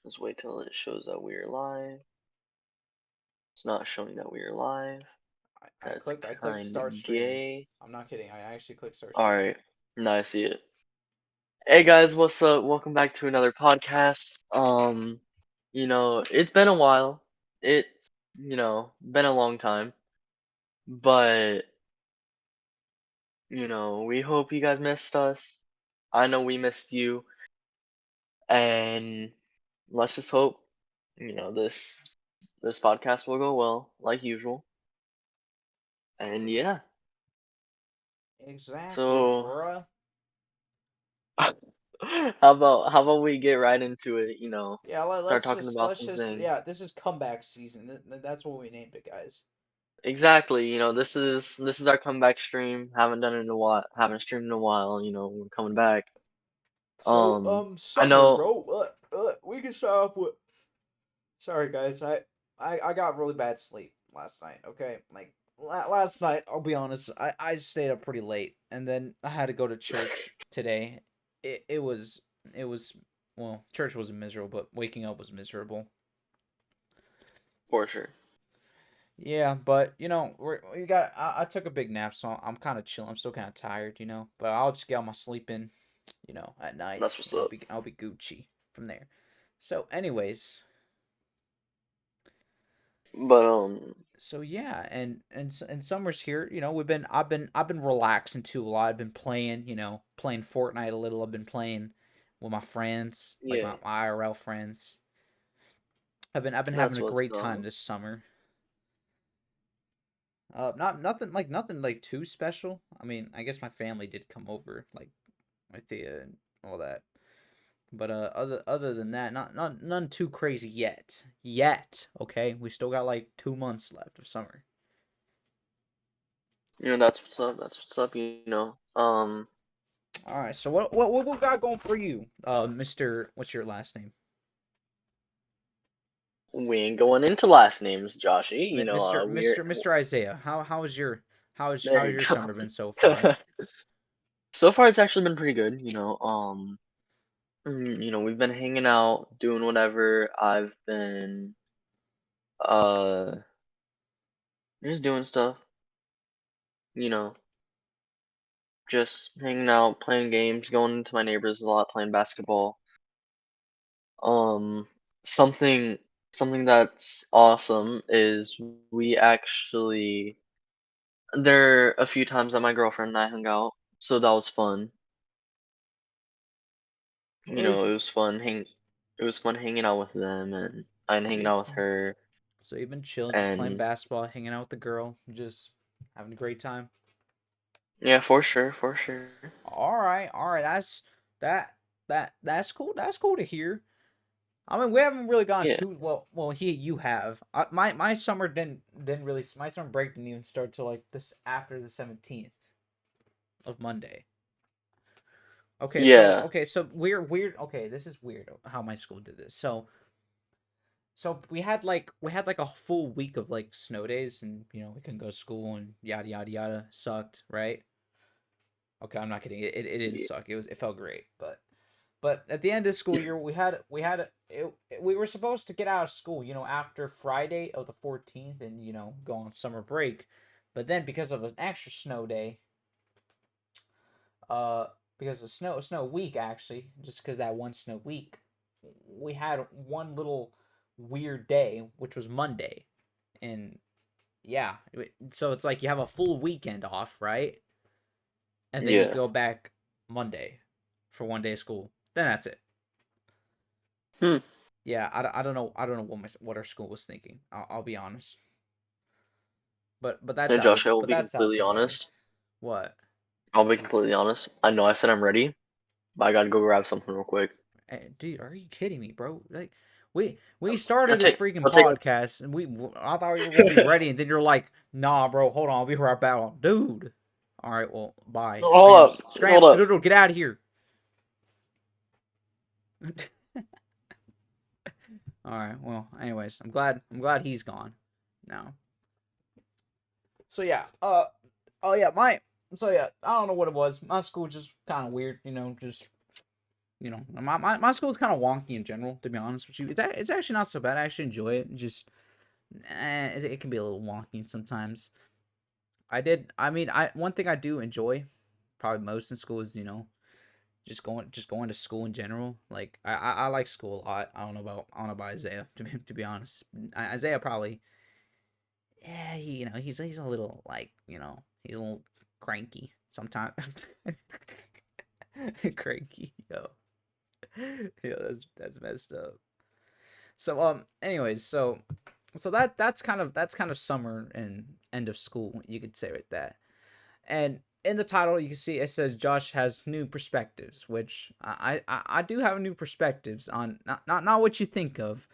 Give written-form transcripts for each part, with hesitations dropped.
Let's wait till it shows that we are live. It's not showing that we are live. That's I clicked kind start of streaming. gay. I'm not kidding. I actually clicked start streaming. Alright, now I see it. Hey guys, what's up? Welcome back to another podcast. It's been a while. It's, been a long time. But, we hope you guys missed us. I know we missed you. And let's just hope, this podcast will go well, like usual. And yeah. Exactly, So bruh. how about we get right into it, Yeah, start talking about let's some just things. this is comeback season. That's what we named it, guys. Exactly, this is our comeback stream. Haven't done it in a while, haven't streamed in a while, we're coming back. So I summer, know bro. We can start off with. Sorry, guys. I got really bad sleep last night. Okay, like last night. I'll be honest. I stayed up pretty late, and then I had to go to church today. It was well, church wasn't miserable, but waking up was miserable. for sure. Yeah, but we got. I took a big nap, so I'm kind of chilling. I'm still kind of tired, but I'll just get all my sleep in, at That's night, what's and up. I'll be Gucci from there. So, anyways, But so yeah, and summer's here. I've been relaxing too a lot. I've been playing, playing Fortnite a little. I've been playing with my friends, like yeah, my IRL friends. I've been having that's a what's great time up. this summer. Nothing like too special. I mean, I guess my family did come over, like my Thea and all that. But other than that, not none too crazy yet. Yet, okay? We still got like 2 months left of summer. That's what's up, All right. So what we got going for you, Mister? What's your last name? we ain't going into last names, Joshy. Mister Isaiah. There How's you your summer been so far? go. So far, it's actually been pretty good. We've been hanging out, doing whatever. I've been uh just doing stuff, you know, just hanging out, playing games, going to my neighbors a lot, playing basketball. Um something something that's awesome is we actually there are a few times that my girlfriend and I hung out, so that was fun. Nice. It was fun hanging out with them and So hanging you, out with her so you've been chilling, just playing and basketball, hanging out with the girl, just having a great time. yeah, for sure, for sure. All right. That's cool. That's cool to hear. I mean, we haven't really gone Yeah. too well. Well, you have. My summer didn't really. My summer break didn't even start till like this after the 17th of Monday. Yeah. Okay, so weird. Okay, this is weird how my school did this. So we had like a full week of like snow days, and we couldn't go to school and yada yada yada. Sucked, right? Okay, I'm not kidding. It didn't Yeah. suck. It felt great, but at the end of the school year, we were supposed to get out of school, after Friday of the 14th, and go on summer break. But then because of an extra snow day, uh, because of snow week actually, just because that one snow week, we had one little weird day, which was Monday, and yeah, so it's like you have a full weekend off, right? And then you Yeah. go back Monday for one day of school. Then that's it. Hmm. Yeah, I don't know what our school was thinking. I'll be honest, but Hey Josh, I will be that's out completely the way. honest. What? I'll be completely honest. I know I said I'm ready, but I gotta go grab something real quick. Hey, dude, are you kidding me, bro? Like, we started this freaking It'll take like podcast, and I thought we were gonna be ready, and then you're like, nah, bro, hold on, I'll be right back, dude. All right, well, bye. hold up, Scram, hold up. skedoodle, get out of here. All right, well, anyways, I'm glad he's gone now. So yeah, oh yeah, I don't know what it was. My school just kind of weird, just My school is kind of wonky in general, to be honest with you. It's actually not so bad. I actually enjoy it. Just it can be a little wonky sometimes. I mean, I one thing I do enjoy, probably most in school is just going to school in general. Like I like school a lot. I don't know about Isaiah to be honest. Isaiah probably, yeah, he's a little like he's a little cranky sometimes. Cranky, yo. Yeah, that's messed up. So anyways, that's kind of summer and end of school, you could say right there. And in the title, you can see it says Josh has new perspectives, which I do have new perspectives on not what you think of.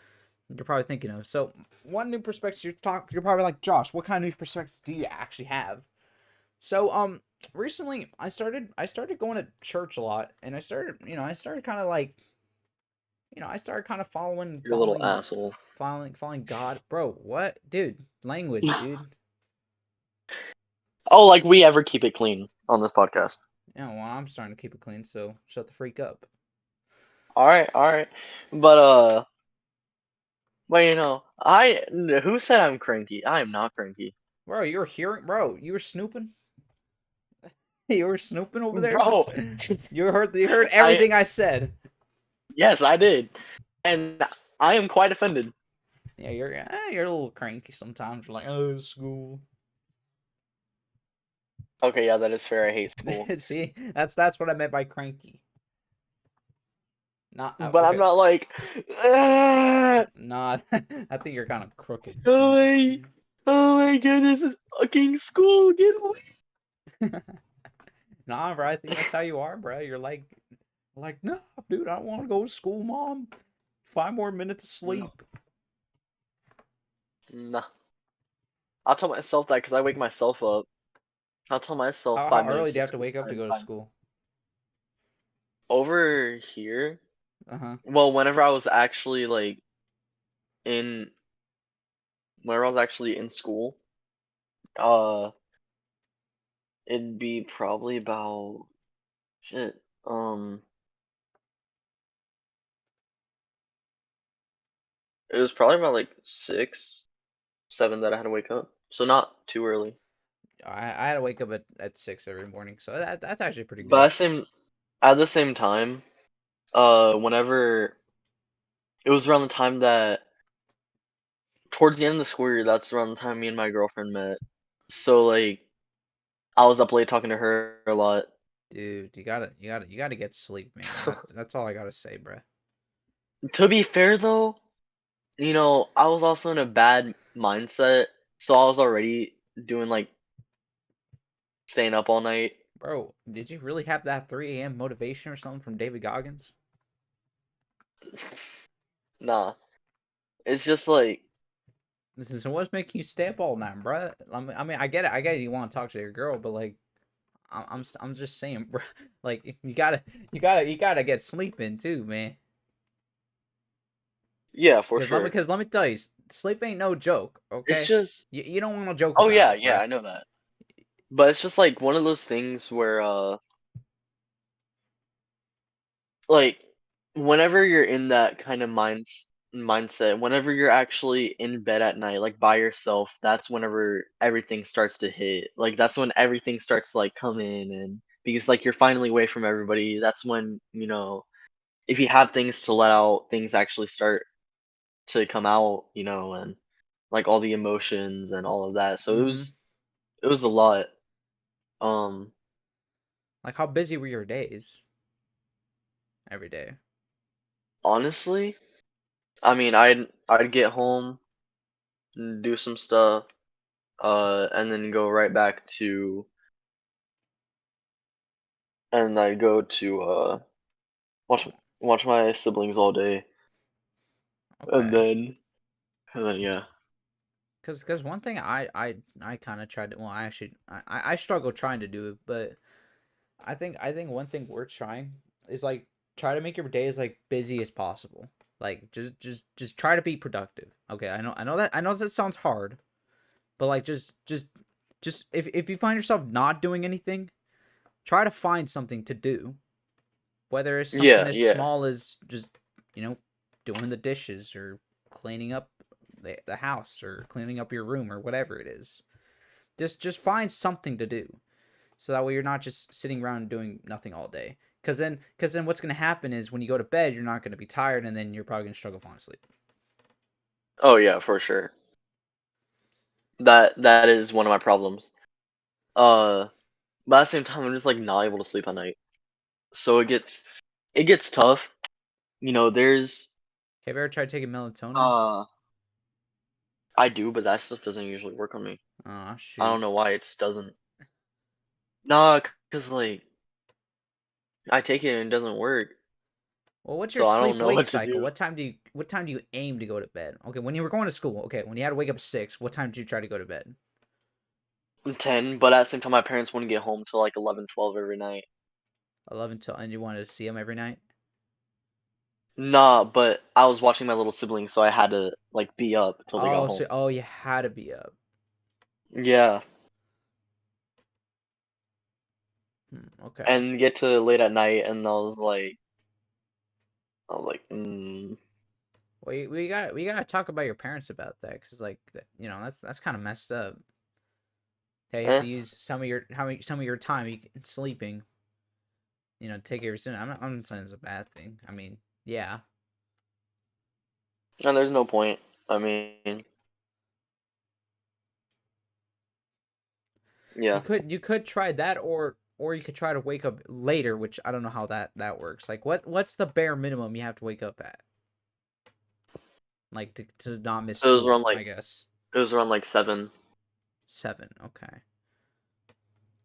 You're probably thinking of. So one new perspective you're probably like, Josh, what kind of new perspectives do you actually have? So recently I started going to church a lot, and I started kind of like I started kind of following You're a little following asshole. following following God. Bro, what? Dude, language, dude. Oh, like we ever keep it clean on this podcast. Yeah, well, I'm starting to keep it clean, so shut the freak up. All right. But I who said I'm cranky? I am not cranky. Bro, you were snooping? You were snooping over there? Bro, You heard I everything I said. yes, I did. And I am quite offended. Yeah, you're a little cranky sometimes. You're like, oh, school. Okay, yeah, that is fair. I hate school. See, that's what I meant by cranky. Not But I'm okay. not like "Ah, Nah, I think you're kind of crooked. oh my oh my goodness, it's fucking school, get away. Nah, bro, I think that's how you are, bro. You're like, no, dude, I don't want to go to school, mom. 5 more minutes of No, sleep. nah. I'll tell myself that because I wake myself up. I'll tell myself How 5 minutes early do to you have to screen wake up to time. go to school? Over here, Uh huh. well, in whenever I was actually in school, uh, it'd be probably about shit. It was probably about like 6, 7 that I had to wake up. So not too early. I had to wake up at 6 every morning, so that's actually pretty But good. at the same time, whenever it was around the time that towards the end of the school year, that's around the time me and my girlfriend met. So like I was up late talking to her a lot. Dude, you gotta get sleep, man. That's all I gotta say, bruh. To be fair though, I was also in a bad mindset, so I was already doing like staying up all night. Bro, did you really have that 3 a.m. motivation or something from David Goggins? Nah, it's just like, Listen, so what's making you stay up all night, bruh? I mean, I get it. You want to talk to your girl, but like, I'm just saying, bruh. Like, you gotta get sleep in too, man. yeah, for Because let me, sure. because let me tell you, sleep ain't no joke. It's Okay, just, you don't want to joke oh about yeah, it, yeah, bruh. I know that. But it's just like one of those things where like whenever you're in that kind of mindset, whenever you're actually in bed at night like by yourself, that's whenever everything starts to hit. Like that's when everything starts to like come in, and because like you're finally away from everybody, that's when, if you have things to let out, things actually start to come out, and like all the emotions and all of that. So it Mm-hmm. was it was a lot. Um Like, how busy were your days every day? Honestly, I mean, I'd get home, do some stuff, and then go right back to, and I'd go to watch watch my siblings all day, and Okay. then and then yeah. Cause one thing I kind of tried to, well, I actually I struggle trying to do it, but I think one thing worth trying is like try to make your day as like busy as possible. Like just try to be productive. Okay, I know that sounds hard, but like just if you find yourself not doing anything, try to find something to do Whether it's something Yeah, as yeah. small as just, you know, doing the dishes or cleaning up the house or cleaning up your room or whatever it is. Just find something to do. So that way you're not just sitting around doing nothing all day. Cuz then what's going to happen is when you go to bed, you're not going to be tired and then you're probably going to struggle falling asleep. Oh yeah, for sure. That is one of my problems. Uh, but at the same time, I'm just like not able to sleep at night. So it gets tough. There's Have you ever tried taking melatonin? uh I do, but that stuff doesn't usually work on me. Oh, I shoot. don't know why it just doesn't. Nah, cause like I take it and it doesn't work, Well, what's your so I don't sleep know wake what to cycle? do. What time do you aim to go to bed? Okay, when you were going to school, okay, when you had to wake up at 6, what time did you try to go to bed? I'm 10, but at the same time, my parents wouldn't get home till like 11, 12 every night. 11 till, and you wanted to see them every night? Nah, but I was watching my little siblings, so I had to like be up till they got Oh, home. so you had to be up. Yeah, Okay. and get to late at night, and I was like, Well, we gotta talk about your parents about that, cause like that's kind of messed up. Hey, you have eh. to use some of your time sleeping, to take care of your student. I'm not saying it's a bad thing. I mean, yeah, And there's no point. I mean, you yeah. could try that, or you could try to wake up later, which I don't know how that works. Like, what's the bare minimum you have to wake up at, like to not miss It was school? around like I guess it was around like 7. 7. Okay.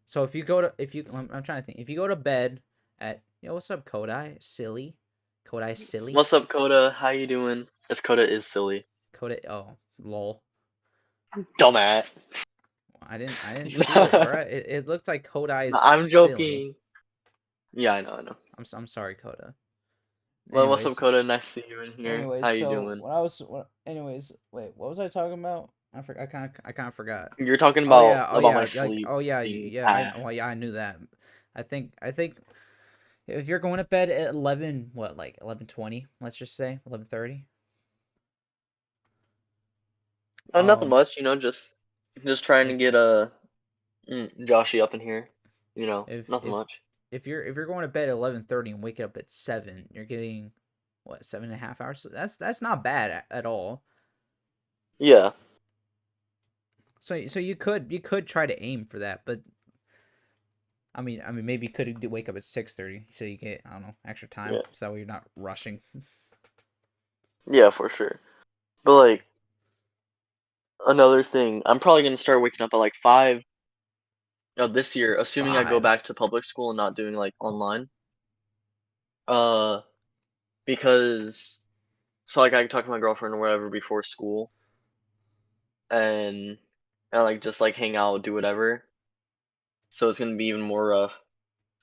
So if you go to if you I'm trying to think. If you go to bed at what's up, Kodai? Silly. Kodai silly. What's up, Coda? How you doing? This Coda is silly. Kodai, oh, lol. Dumbass. I didn't see it, bro. It looked like Kodai's I'm silly. joking. Yeah, I know, I know. I'm sorry, Koda. Well, what's up, Anyways, Coda? Nice to see you in here. How anyways, you so doing? anyways, wait, what was I talking about? I kind of forgot. You're talking Oh yeah, about my sleep oh yeah, being yeah. ass. Well, yeah, I knew that. I think if you're going to bed at 11, what, like 11:20, let's just say 11:30. Nothing Um, much, just trying to if get Joshy up in here. if Nothing if much. if you're going to bed at 11:30 and wake up at 7, you're getting what, 7.5 hours. So that's not bad at all. Yeah. So you could try to aim for that, but I mean maybe you could wake up at 6:30 so you get, I don't know, extra time, Yeah. so that way you're not rushing. Yeah, for sure. But like another thing, I'm probably gonna start waking up at like 5 this year, assuming I go 5. back to public school and not doing like online. Uh, because so like I can talk to my girlfriend or whatever before school, and like just like hang out, do whatever. So it's gonna be even more rough.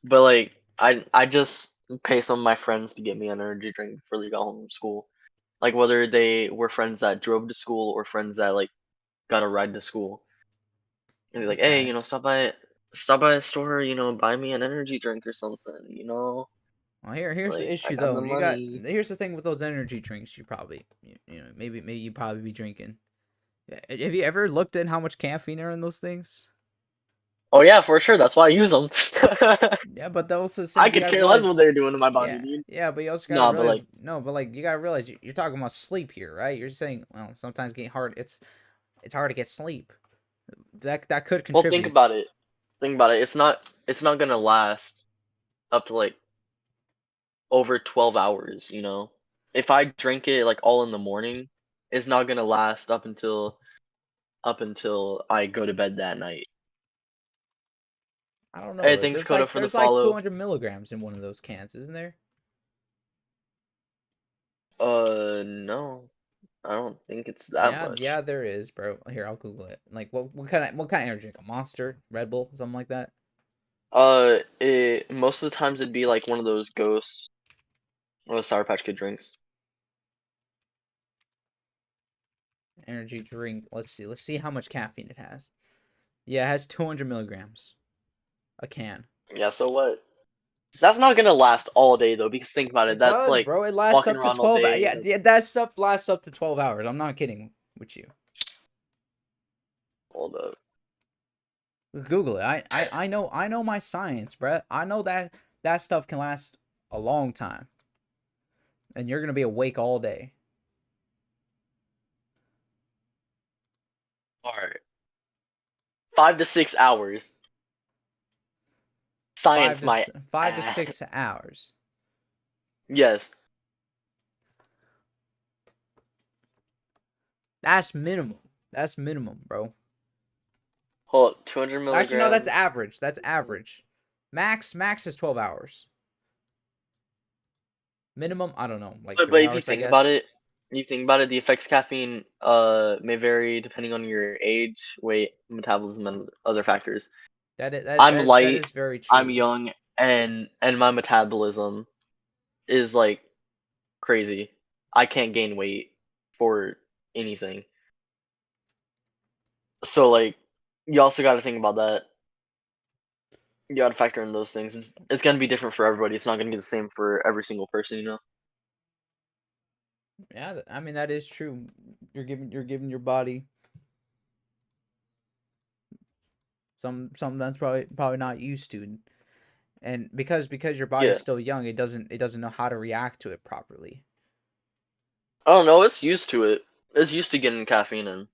But like I just pay some of my friends to get me an energy drink before they got home from school. Like whether they were friends that drove to school or friends that like got a ride to school. And be like, hey, Okay. stop by a store, buy me an energy drink or something, Well, here's the like I issue got though. the money. Here's the thing with those energy drinks. You probably, maybe you probably be drinking. Have you ever looked at how much caffeine are in those things? Oh yeah, for sure. That's why I use them. Yeah, but also the I same, you could gotta care less what realize. they're doing to my body, Yeah, dude. yeah, but you also gotta Nah, but realize. like, No, but like you gotta realize you're talking about sleep here, right? You're saying, well, sometimes getting hard. It's hard to get sleep. That could well, think contribute. about it. Think about it. It's not gonna last up to like over 12 hours. If I drink it like all in the morning, it's not gonna last up until I go to bed that night. I don't Hey, know. thanks, There's Coda, like for the there's like follow. 200 milligrams in one of those cans, isn't there? No, I don't think it's that Yeah, much. yeah, there is, bro. Here, I'll Google it. Like, what kind of energy drink? A Monster, Red Bull, something like that. Most of the times it'd be like one of those ghosts or Sour Patch Kid drinks. Energy drink. Let's see. Let's see how much caffeine it has. Yeah, it has 200 milligrams. A can. Yeah, so what? That's not gonna last all day though, because think about it. It That's does, like bro. It lasts walking up to around all 12. day. Yeah, Like yeah, that stuff lasts up to 12 hours. I'm not kidding with you. all the Google it. I know my science, bro. I know that stuff can last a long time, and you're gonna be awake all day. all right, 5 to 6 hours. Five Science to my five to ass. 6 hours. Yes. That's minimum. That's minimum, bro. Hold up, 200 Actually, no, that's milligrams. average. That's average. Max is 12 hours. Minimum, I don't know, like But three if you hours, I think about guess. it, the effects caffeine may vary depending on your age, weight, metabolism, and other factors. That is, that I'm that that light, is very I'm true. young, and my metabolism is like crazy. I can't gain weight for anything. So like, you also got to think about that. You got to factor in those things. It's gonna be different for everybody. It's not gonna be the same for every single person, you know. Yeah, I mean that is true. You're giving your body something that's probably not used to, and because your body's Yeah. still young, it doesn't know how to react to it properly. I don't know. It's used to it. It's used to getting caffeine in.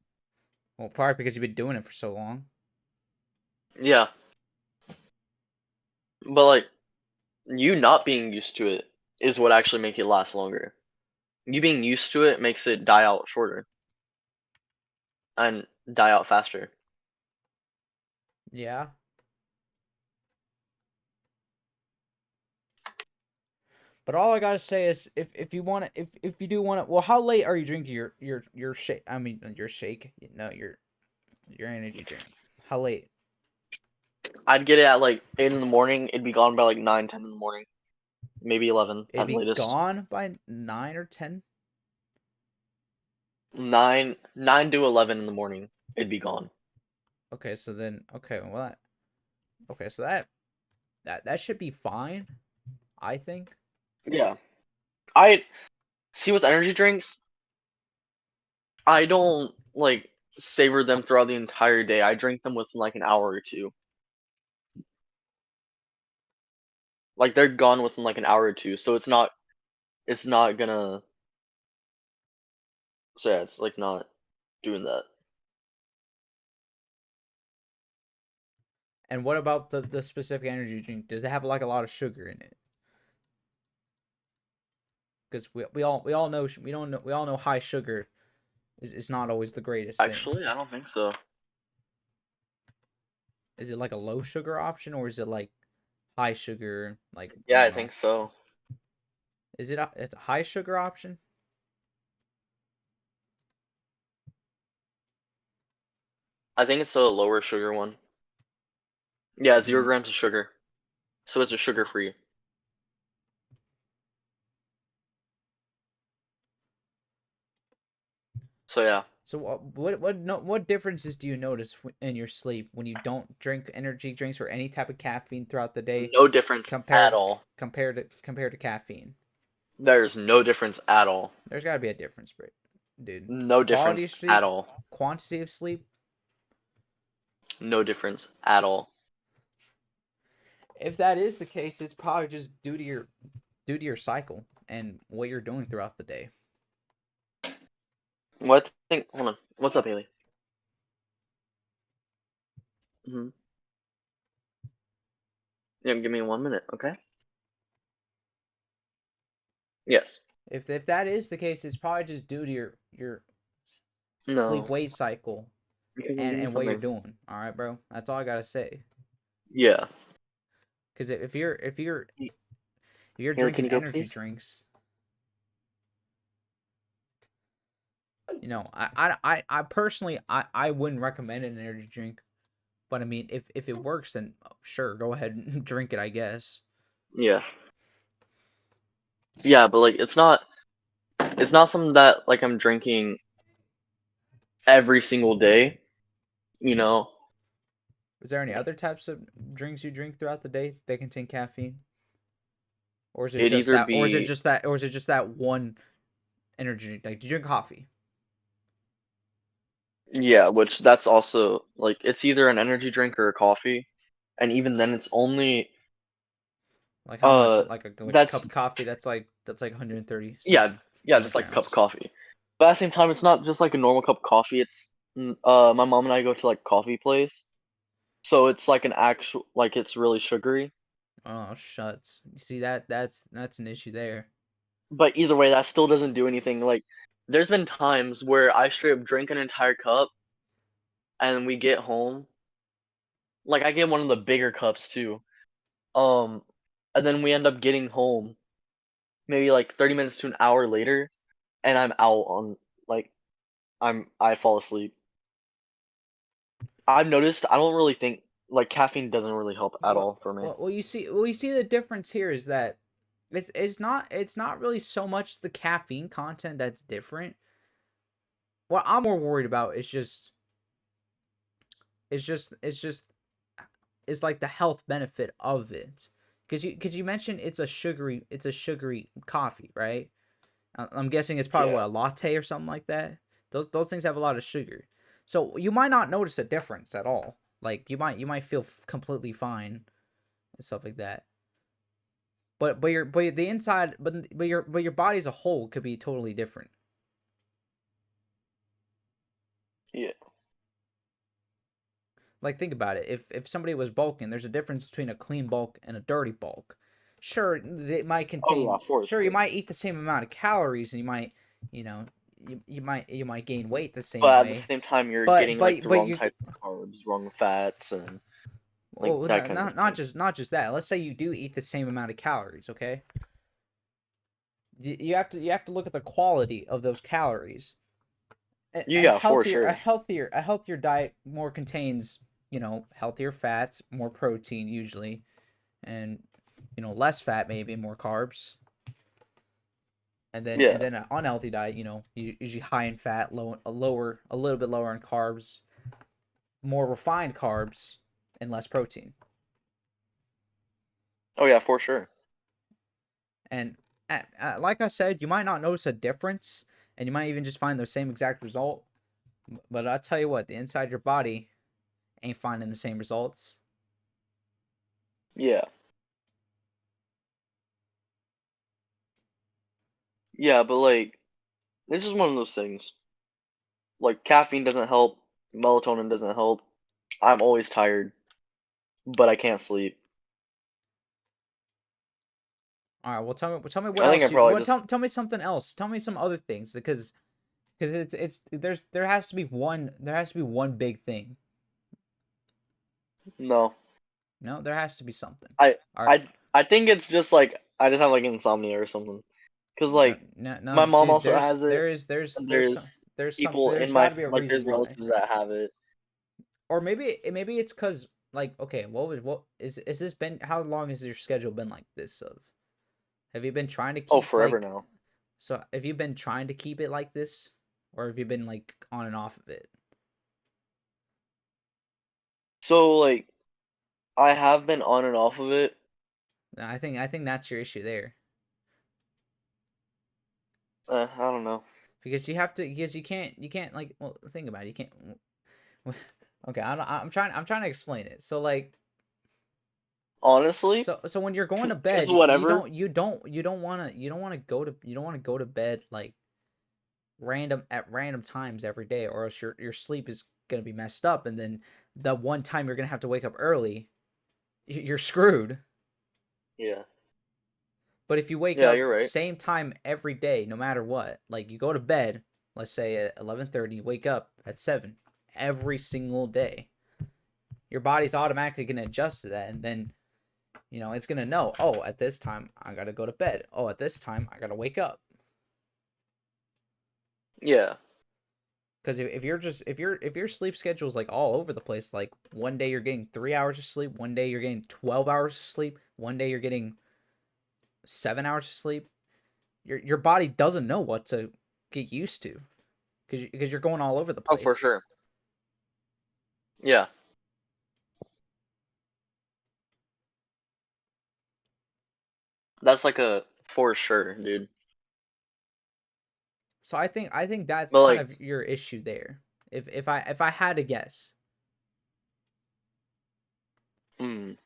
Well, probably because you've been doing it for so long. Yeah, but like you not being used to it is what actually make it last longer. You being used to it makes it die out shorter and die out faster. Yeah, but all I gotta say is if you want to if you do want to, well, how late are you drinking your shake? I mean your shake, no, your energy drink. How late? I'd get it at like 8 in the morning. It'd be gone by like 9, 10 in the morning, maybe 11 It'd at the be latest. gone by 9 or 10. 9 to 11 in the morning, it'd be gone. Okay, so then okay, well, okay, so that should be fine, I think. Yeah, I see with energy drinks. I don't like savor them throughout the entire day. I drink them within like an hour or two. Like they're gone within like an hour or two, so it's not gonna. So yeah, it's like not doing that. And what about the specific energy drink? Does it have like a lot of sugar in it? Because we all know we all know high sugar is not always the greatest thing. Actually, I don't think so. Is it like a low sugar option, or is it like high sugar? Like I Yeah, I don't know. think so. Is it it's a high sugar option? I think it's a lower sugar one. Yeah, zero Hmm. grams of sugar. So it's a sugar free. So yeah, So what no, what differences do you notice in your sleep when you don't drink energy drinks or any type of caffeine throughout the day no difference at compared all. compared to caffeine? There's no difference at all. There's got to be a difference, dude. No Quality difference of at sleep, all. quantity of sleep. No difference at all. If that is the case, it's probably just due to your cycle and what you're doing throughout the day. What think? Hold on. What's up, Haley? Hmm. Yeah, give me 1 minute, okay? Yes. If that is the case, it's probably just due to your sleep No. weight cycle Because I'm doing and what you're something. doing. All right, bro. That's all I gotta say. Yeah. Because if you're Haley, can drinking you go, energy please? drinks, I personally I wouldn't recommend an energy drink. But I mean, if it works, then sure, go ahead and drink it. I guess. Yeah. Yeah, but like it's not something that like I'm drinking every single day, you know. Is there any other types of drinks you drink throughout the day that contain caffeine? or is it It'd just either that, be or is it just that one energy drink? Like, do you drink coffee? yeah, which that's also like it's either an energy drink or a coffee, and even then it's only Like how much? uh Like a cup that's of coffee that's like 130 yeah, something yeah, just like a cup of milligrams. coffee. But at the same time, it's not just like a normal cup of coffee. My mom and I go to like coffee place, so it's like an actual like it's really sugary. Oh shuts! You see that's an issue there. But either way, that still doesn't do anything. Like, there's been times where I straight up drink an entire cup, and we get home. Like, I get one of the bigger cups too. Um, and then we end up getting home maybe like 30 minutes to an hour later, and I'm out on like I fall asleep. I've noticed I don't really think like caffeine doesn't really help at Well, all for me. you see the difference here is that it's not really so much the caffeine content that's different. What I'm more worried about is it's just is like the health benefit of it. Cause you mentioned it's a sugary coffee, right? I'm guessing it's probably Yeah. what, a latte or something like that. Those things have a lot of sugar, so you might not notice a difference at all. Like you might feel completely fine and stuff like that. But the inside but your body as a whole could be totally different. Yeah. Like, think about it. If somebody was bulking, there's a difference between a clean bulk and a dirty bulk. Sure, it might Oh yeah, contain. for Sure, you sure. might eat the same amount of calories, and you know, you might gain weight the same But at the way. same time, you're getting like the But wrong you types of carbs, wrong fats, and like well, that kind of thing. not just that. Let's say you do eat the same amount of calories. Okay, you have to look at the quality of those calories. Yeah, for sure. A healthier diet more contains, healthier fats, more protein usually, and less fat, maybe more carbs. And Yeah. then an unhealthy diet, usually high in fat, a little bit lower in carbs, more refined carbs, and less protein. Oh yeah, for sure. And like I said, you might not notice a difference, and you might even just find the same exact result. But I tell you what, the inside your body ain't finding the same results. Yeah. Yeah, but like it's just one of those things. Like caffeine doesn't help, melatonin doesn't help. I'm always tired, but I can't sleep. All right, well tell me what I think I else probably just tell me something else. Tell me some other things because it's there has to be one big thing. no. No, there has to be something. I All right, I I think it's just like I just have like insomnia or something. Cause no, like no, my mom dude. also has it, and people in There's my got to be a like there's reason why. relatives that have it. Or maybe it's cuz like, okay, what is this been, how long has your schedule been like this of? Have you been trying to Oh, keep forever like, now. so have you been trying to keep it like this, or have you been like on and off of it? So like I have been on and off of it. I think that's your issue there. I don't know. Because you can't like, well, think about it, you can't. Okay, I'm trying to explain it. So like, Honestly, so when you're going to cause bed, whatever. you don't want to go to bed like random times every day, or else your sleep is gonna be messed up, and then the one time you're gonna have to wake up early, you're screwed. Yeah. But if you wake Yeah, you're up right. same time every day, no matter what, like you go to bed, let's say at 11:30, wake up at 7 every single day, your body's automatically going to adjust to that, and then it's going to know, oh, at this time I got to go to bed, oh, at this time I got to wake up. Yeah. Because if you're just if your sleep schedule is like all over the place, like one day you're getting 3 hours of sleep, one day you're getting 12 hours of sleep, one day you're getting 7 hours of sleep, your body doesn't know what to get used to, because you're going all over the Oh, for place. sure. Yeah. That's like a for sure, dude. So I think that's But kind like, of your issue there. If I had to guess. mm,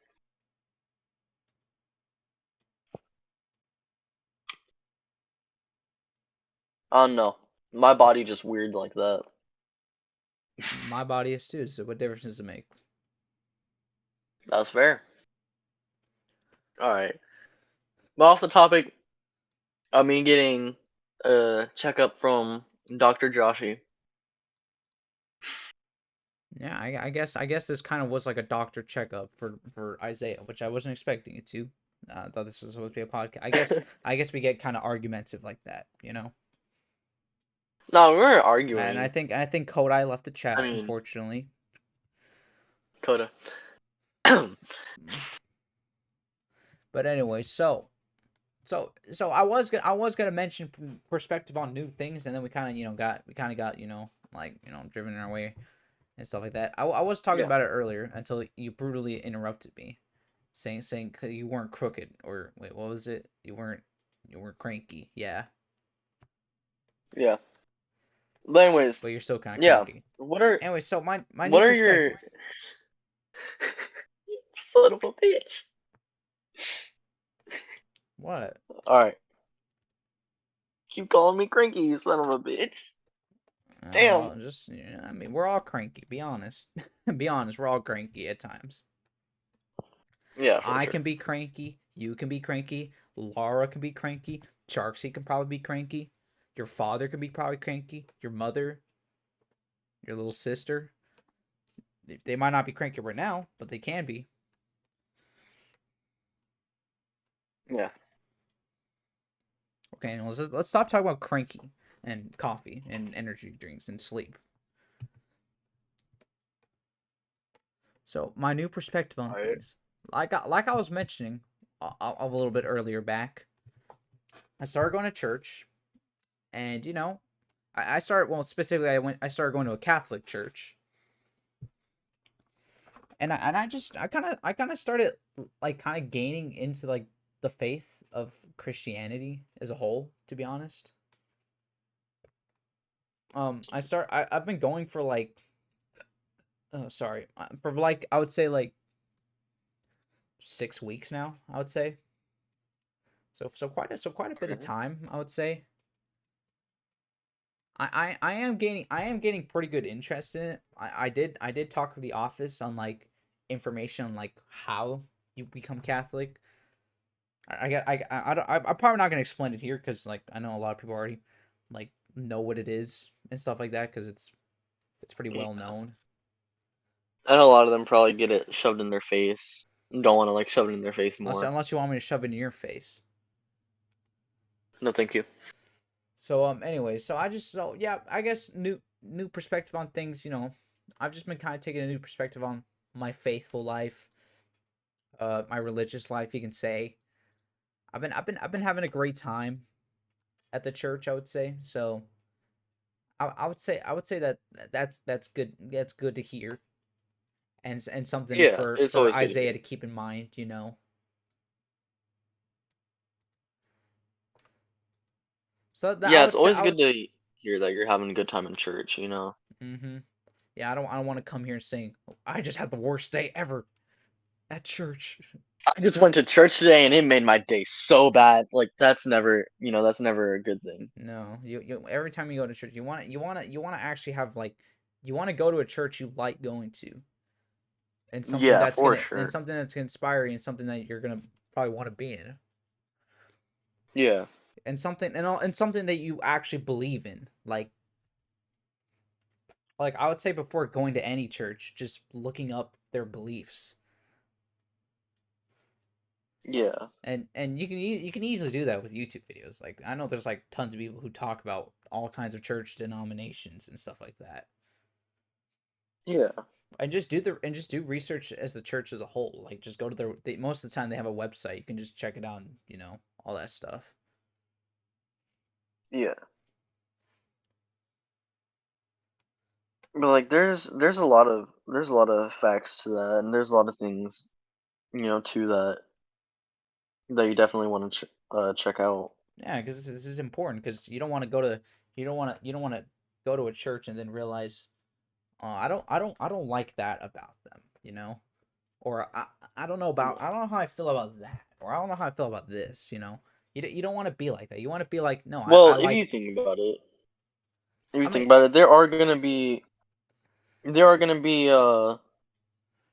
I don't know. My body just weird like that. My body is too, so what difference does it make? That's fair. All right. But off the topic of me getting a checkup from Dr. Joshy. Yeah, I guess this kind of was like a doctor checkup for Isaiah, which I wasn't expecting it to. I thought this was supposed to be a podcast. I guess we get kind of argumentative like that, you know. No, we weren't And I arguing. think I think Kodai left the I chat, mean, unfortunately. Coda. But anyway, so I was gonna mention perspective on new things, and then we kind of got driven in our way and stuff like that. I was talking Yeah, about it earlier until you brutally interrupted me, saying 'cause you weren't crooked, or wait, what was it? You weren't cranky, yeah, yeah. But anyways, but you're still kind of yeah. cranky. What are Anyway, so my new what are your perspective. son of a bitch? What? All right, keep calling me cranky, you son of a bitch. Damn. Well, just I mean, we're all cranky. Be honest. Be honest. We're all cranky at times. Yeah, for I sure. can be cranky. You can be cranky. Laura can be cranky. Charksy can probably be cranky. Your father can be probably cranky. Your mother, your little sister. They might not be cranky right now, but they can be. Yeah. Okay, let's stop talking about cranky and coffee and energy drinks and sleep. So my new perspective on All right. things, like I was mentioning a little bit earlier back, I started going to church, and I started well specifically I started going to a Catholic church, and I kind of started like kind of gaining into like the faith of Christianity as a whole, to be honest. I've been going for like oh sorry for like I would say like 6 weeks now, I would say. So quite a bit of Okay. time, I would say. I am gaining pretty good interest in it. I did talk to the office on like information on like how you become Catholic. I'm probably not gonna explain it here because like I know a lot of people already like know what it is and stuff like that because it's pretty Yeah. well known. I know a lot of them probably get it shoved in their face. Don't want to like shove it in their face Unless more. unless you want me to shove it in your face. No, thank you. So anyway, so yeah, I guess new perspective on things. I've just been kind of taking a new perspective on my faithful life, my religious life, you can say. I've been having a great time at the church, I would say. So I would say that that's good. That's good to hear, and something Yeah, for it's for always good to Isaiah hear. to keep in mind. So that I Yeah, would it's say always I would. good to hear that you're having a good time in church. Mm-hmm. Yeah, I don't want to come here and saying I just had the worst day ever at church. I just went to church today and it made my day so bad. Like that's never a good thing. No, you every time you go to church, you want to actually have like you want to go to a church you like going to, and something Yeah, that's for gonna and sure. something that's gonna inspire you, and something that you're gonna probably want to be in, Yeah. and something that you actually believe in. Like I would say before going to any church, just looking up their beliefs, Yeah. and you can easily do that with YouTube videos. Like I know there's like tons of people who talk about all kinds of church denominations and stuff like that. Yeah. And just do research as the church as a whole. Like just go to most of the time they have a website. You can just check it out and all that stuff. Yeah. But like there's a lot of facts to that and there's a lot of things, to that. that you definitely want to check out. Yeah, because this is important. Because you don't want to go to you don't want to go to a church and then realize, I don't like that about them. Or I don't know about I don't know how I feel about that, or I don't know how I feel about this. You don't want to be like that. You want to be like, no, I Well, if you like. think about it, if you I think mean, about it, there are gonna be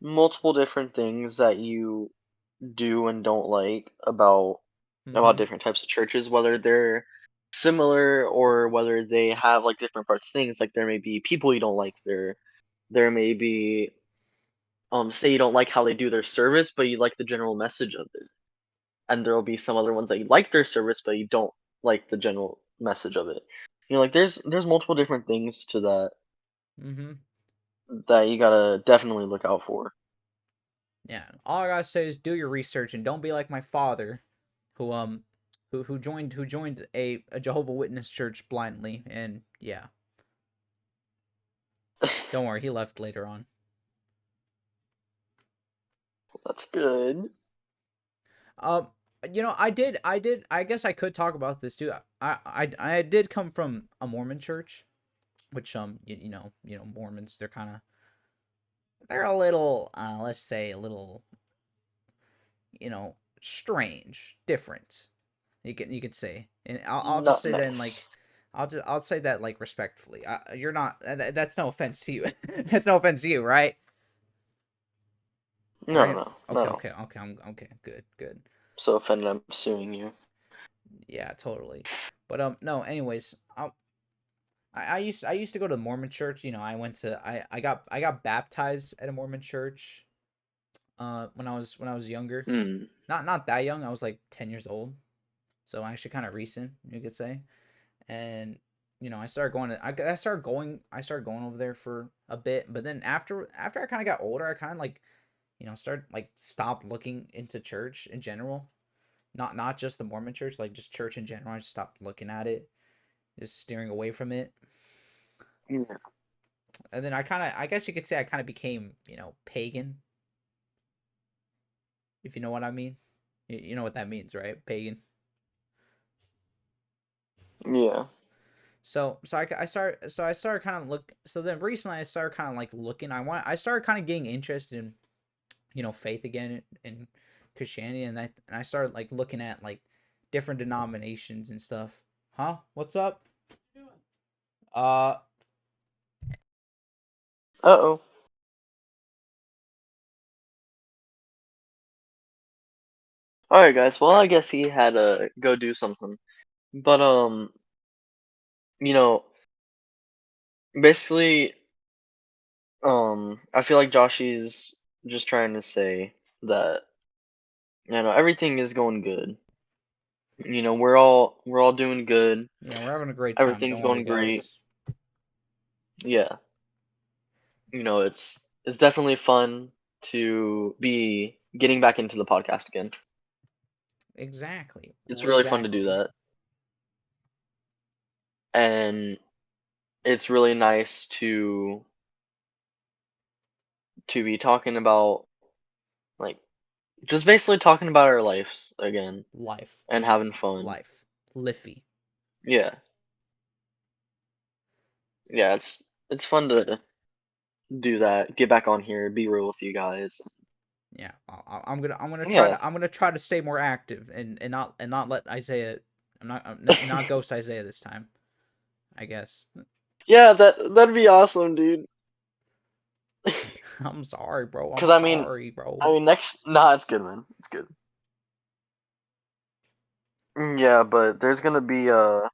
multiple different things that you do and don't like about mm-hmm, different types of churches, whether they're similar or whether they have like different parts things. Like there may be people you don't like there may be say you don't like how they do their service, but you like the general message of it. And there'll be some other ones that you like their service, but you don't like the general message of it. Like there's multiple different things to that mm-hmm. that you gotta definitely look out for. Yeah, all I gotta say is do your research and don't be like my father, who joined a Jehovah Witness church blindly, and yeah, don't worry, he left later on. That's good. Um, I guess I could talk about this too. I did come from a Mormon church, which Mormons, they're a little, let's say a little, strange, different. You could say, and I'll just Not say that in like, nice. I'll say that like respectfully. You're not. That's no offense to you. That's no offense to you, right? No, Right? no, Okay, no. okay, okay. I'm okay. Good, good. So offended I'm suing you. Yeah, totally. But no. Anyways, I used to go to the Mormon church. I went to I got baptized at a Mormon church. When I was younger, Hmm. not that young. I was like 10 years old, so actually kind of recent, you could say. And I started going over there for a bit, but then after I kind of got older, I kind of like started like stopped looking into church in general, not just the Mormon church, like just church in general. I just stopped looking at it, just steering away from it. Yeah. And then I guess you could say I kind of became pagan, if you know what I mean. You know what that means, right? Pagan. Yeah. So I started kind of look. So then recently I started kind of like looking. I started kind of getting interested in faith again in Christianity, and I started like looking at like different denominations and stuff. Huh? What's up? Uh, Uh-oh. Alright guys, well I guess he had to go do something. But you know, basically, I feel like Joshy's just trying to say that everything is going good. We're all doing good. yeah, we're having a great time. Everything's Don't worry, going great. guys. Yeah. It's definitely fun to be getting back into the podcast again. Exactly. It's really fun to do Exactly. that. And it's really nice to be talking about like just basically talking about our lives again Life. and Just having fun. life. Liffy. Yeah. Yeah, it's fun to do that. Get back on here, be real with you guys. Yeah. I'm gonna try Yeah. to stay more active and not let Isaiah. I'm not ghost Isaiah this time, I guess. Yeah, that'd be awesome, dude. I'm sorry, bro. Cuz I'm sorry, I bro. mean next nah, it's good, man. It's good. Yeah, but there's gonna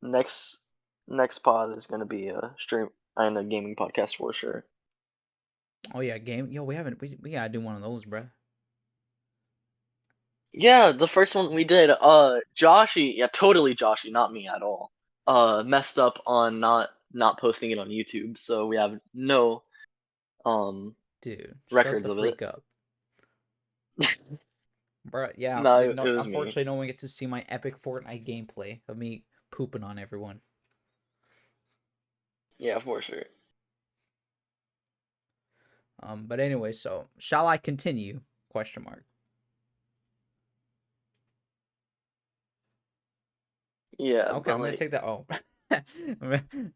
next pod is gonna be a stream and a gaming podcast for sure. Oh yeah, game. Yo, we gotta do one of those, bro. Yeah, the first one we did, Joshy, yeah, totally Joshy, not me at all. Messed up on not posting it on YouTube, so we have no Dude, shut records the of it. freak up, bro. Yeah, No, but it no. was me. Unfortunately, no one gets to see my epic Fortnite gameplay of me pooping on everyone. Yeah, for sure. But anyway, so shall I continue? Question mark. Yeah, Okay, but I'm gonna like, take that. Oh,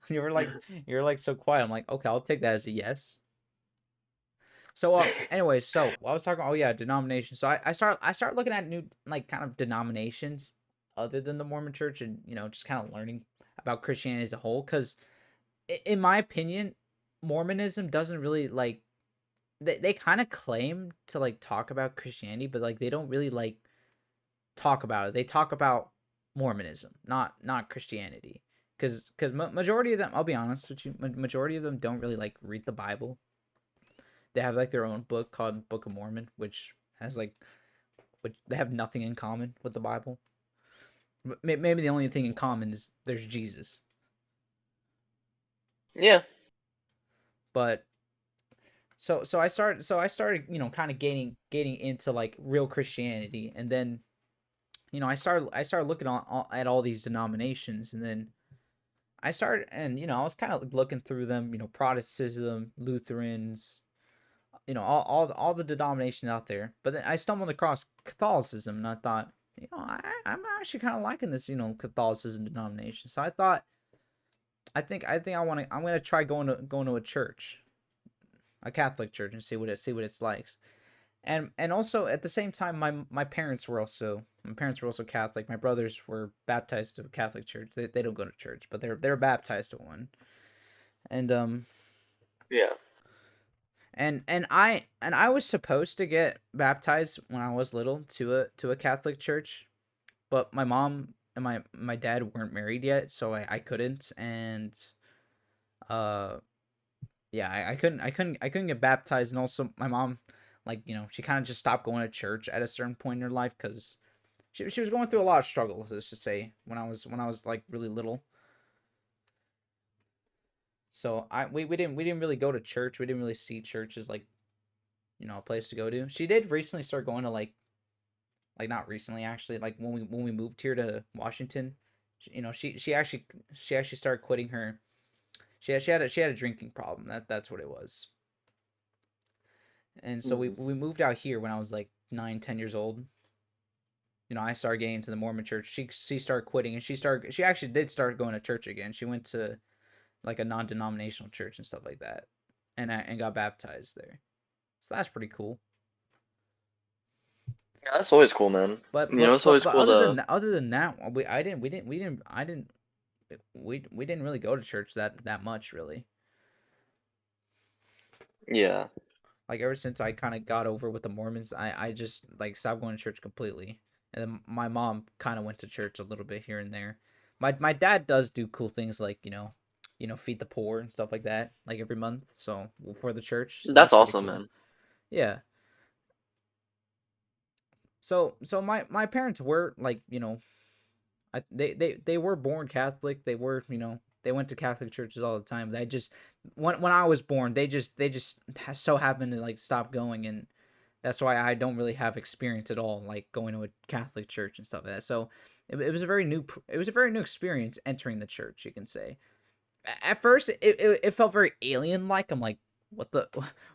you were like so quiet. I'm like, okay, I'll take that as a yes. So anyways, so I was talking. Oh yeah, denomination. So I start looking at new like kind of denominations other than the Mormon Church, and just kind of learning about Christianity as a whole. Because in my opinion, Mormonism doesn't really like they kind of claim to like talk about Christianity, but like they don't really like talk about it. They talk about Mormonism, not Christianity. Because majority of them, I'll be honest with you, majority of them don't really like read the Bible. They have like their own book called Book of Mormon, which has like which they have nothing in common with the Bible. Maybe the only thing in common is there's Jesus. yeah, But so I started kind of gaining into like real Christianity, and then I started looking at all these denominations, and then I started, and I was kind of looking through them, Protestantism, Lutherans, all the denominations out there. But then I stumbled across Catholicism, and I thought, I'm actually kind of liking this, Catholicism denomination. So I think I'm gonna try going to a church, a Catholic church, and see what it's like. And also at the same time, my parents were also Catholic. My brothers were baptized to a Catholic church. They don't go to church, but they're baptized to one. And yeah. and I was supposed to get baptized when I was little to a Catholic church, but my mom and my dad weren't married yet, so I couldn't. And uh yeah, I couldn't get baptized. And also my mom, like, she kind of just stopped going to church at a certain point in her life because she was going through a lot of struggles, let's just say, when I was like really little. So we didn't really go to church. We didn't really see church as like, a place to go to. She did recently start going to like not recently, actually, like when we moved here to Washington. She actually started quitting her. She had a drinking problem. That's what it was. And so we Mhm. we moved out here when I was like 9, 10 years old. I started getting into the Mormon church. She started quitting, and she actually did start going to church again. She went to like a non-denominational church and stuff like that, and got baptized there. So that's pretty cool. Yeah, that's always cool, man. But You know, but it's but always but cool other to. than that, we didn't really go to church that much, really. Yeah, Like ever since I kind of got over with the Mormons, I just like stopped going to church completely. And then my mom kind of went to church a little bit here and there. My dad does do cool things like, feed the poor and stuff like that, like every month. So for the church, so that's that's pretty awesome, cool. man. Yeah. So my parents were like, they were born Catholic. They were, they went to Catholic churches all the time. They just when I was born, they just so happened to like stop going, and that's why I don't really have experience at all, like going to a Catholic church and stuff like that. So it was a very new experience entering the church, you can say. At first, it felt very alien like. I'm like, what the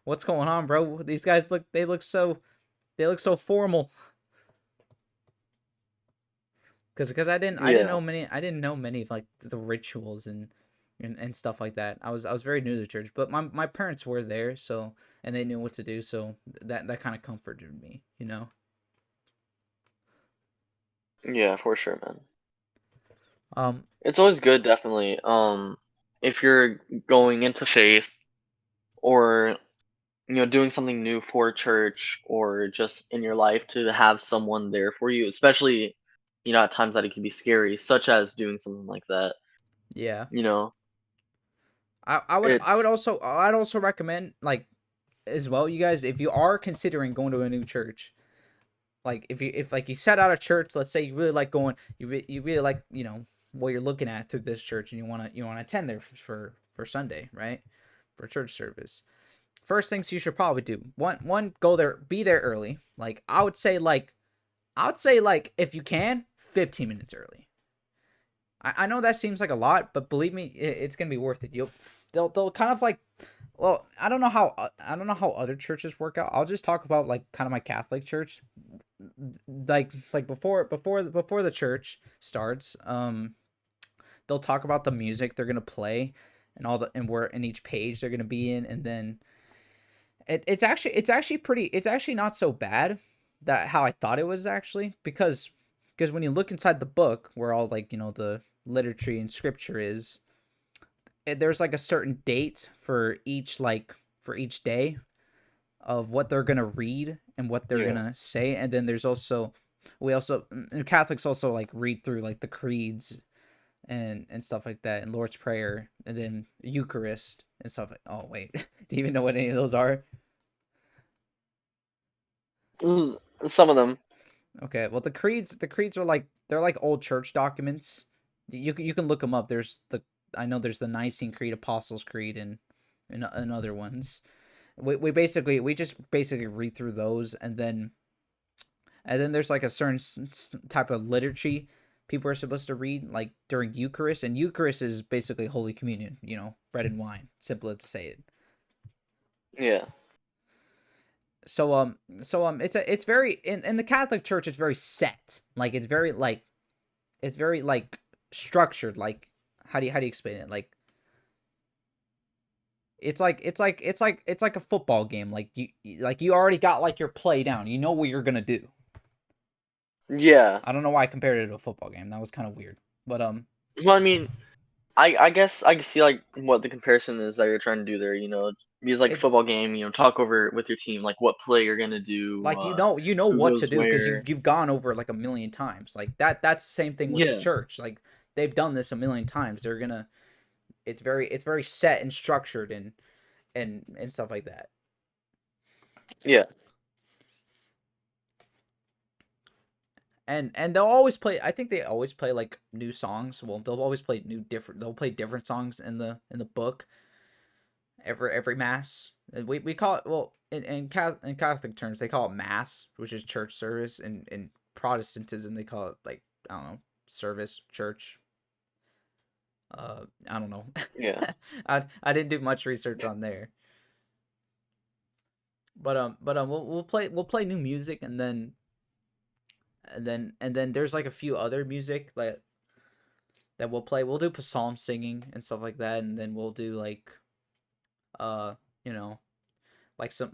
what's going on, bro? These guys look so formal. Because Yeah, I didn't know many of like the rituals and stuff like that. I was very new to the church, but my parents were there, so, and they knew what to do, so that kind of comforted me. yeah, for sure, man. Um, It's always good, definitely. If you're going into faith or doing something new for church or just in your life to have someone there for you, especially at times that it can be scary, such as doing something like that. yeah, You know, I would it's also recommend, like, as well, you guys, if you are considering going to a new church, like if like you set out a church, let's say you really like going, you really like, what you're looking at through this church, and you want to attend there for Sunday, right, for church service. First things you should probably do, one, go there, be there early. Like, I would say, if you can, 15 minutes early. I know that seems like a lot, but believe me, it's gonna be worth it. they'll kind of like, well, I don't know how other churches work out. I'll just talk about like kind of my Catholic church. Like before the church starts, they'll talk about the music they're gonna play and all the and where in each page they're gonna be in, and then it's actually pretty. It's actually not so bad that how I thought it was actually, because when you look inside the book where all like the liturgy and scripture is, there's like a certain date for each day of what they're gonna read and what they're Yeah. gonna say, and then there's also we also and Catholics also like read through like the creeds and stuff like that, and Lord's Prayer, and then Eucharist and stuff like. Oh wait, do you even know what any of those are? Some of them. Okay, well the creeds are like they're like old church documents. You can look them up. There's the I know there's the Nicene Creed, Apostles' Creed, and other ones. We just basically read through those, and then there's like a certain type of liturgy people are supposed to read like during Eucharist, and Eucharist is basically Holy Communion, bread and wine, simple to say it. Yeah. It's very in the Catholic Church, it's very set, like it's very like structured, like how do you explain it, like it's like a football game, like you already got like your play down, you know what you're gonna do. Yeah. I don't know why I compared it to a football game. That was kind of weird. But Well, I mean, I guess I can see like what the comparison is that you're trying to do there. Because like it's football game, talk over with your team like what play you're gonna do, like you know who what to goes do because where. you've gone over it like a million times. Like that's the same thing with the Yeah. church. Like they've done this a million times. It's very set and structured and stuff like that. Yeah. And they'll always play. I think they always play like new songs. Well, they'll always play new different. They'll play different songs in the book every mass. We call it, well, in Catholic terms they call it mass, which is church service. In Protestantism they call it, like, I don't know, service, church. I don't know. Yeah. I didn't do much research on there. But we'll play new music, and then there's like a few other music that we'll play. We'll do psalm singing and stuff like that, and then we'll do like uh you know like some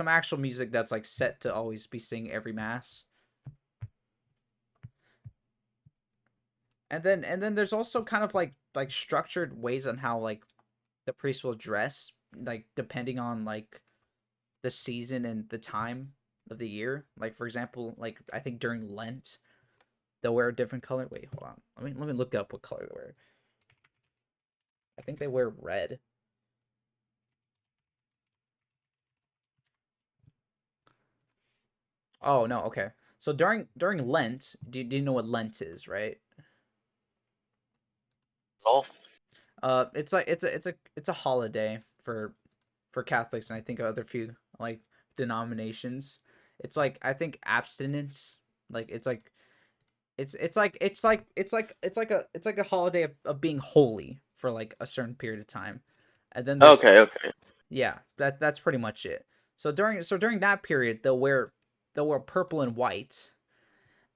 actual music that's like set to always be sing every mass. And then there's also kind of like structured ways on how like the priest will dress, like depending on like the season and the time of the year. Like for example, like I think during Lent they'll wear a different color. Wait, hold on. Let me look up what color they wear. I think they wear red. Oh no, okay. So during Lent, do you know what Lent is, right? Oh. It's a holiday for Catholics, and I think other few like denominations. It's like, I think, abstinence. Like it's like a holiday of being holy for like a certain period of time, and then there's, Okay. Okay. yeah, that's pretty much it. So during that period they'll wear purple and white,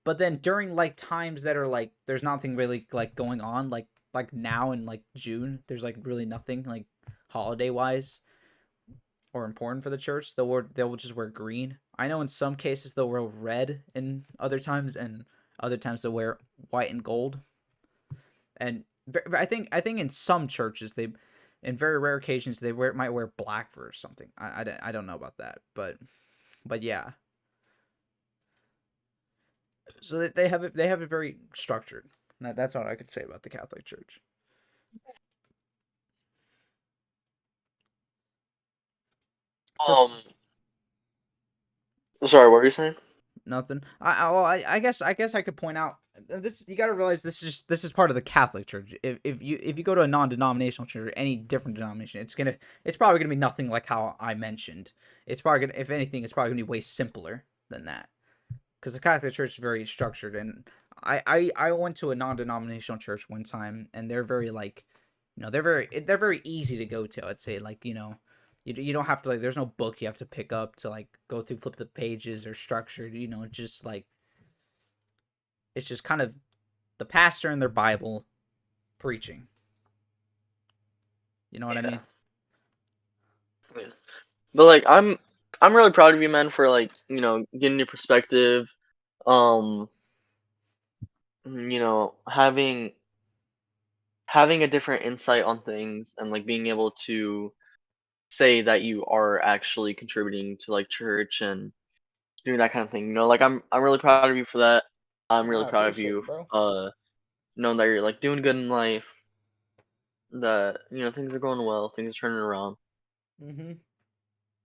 but then during like times that are like there's nothing really like going on, like now in like June, there's like really nothing like holiday wise or important for the church. They'll just wear green. I know in some cases they'll wear red in other times, and other times they'll wear white and gold. And I think in some churches in very rare occasions they might wear black for something. I don't know about that, but yeah. So they have it very structured. That's what I could say about the Catholic Church. For Um. Sorry, what were you saying? nothing. I guess I could point out this. You got to realize this is part of the Catholic Church. If you go to a non-denominational church or any different denomination, it's probably gonna be nothing like how I mentioned. It's probably gonna, if anything, it's probably gonna be way simpler than that, because the Catholic Church is very structured. And I went to a non-denominational church one time, and they're very like they're very easy to go to. I'd say, like, you don't have to, like, there's no book you have to pick up to, like, go through, flip the pages, or structured. Just like, it's just kind of the pastor and their Bible preaching. You know what I Yeah. mean? Yeah. But like I'm really proud of you, man, for like, getting your perspective, um, having a different insight on things, and like being able to say that you are actually contributing to like church and doing that kind of thing. Like I'm really proud of you for that. I'm really I proud of appreciate you, it, bro. knowing that you're like doing good in life, that things are going well, things are turning around. Mm-hmm.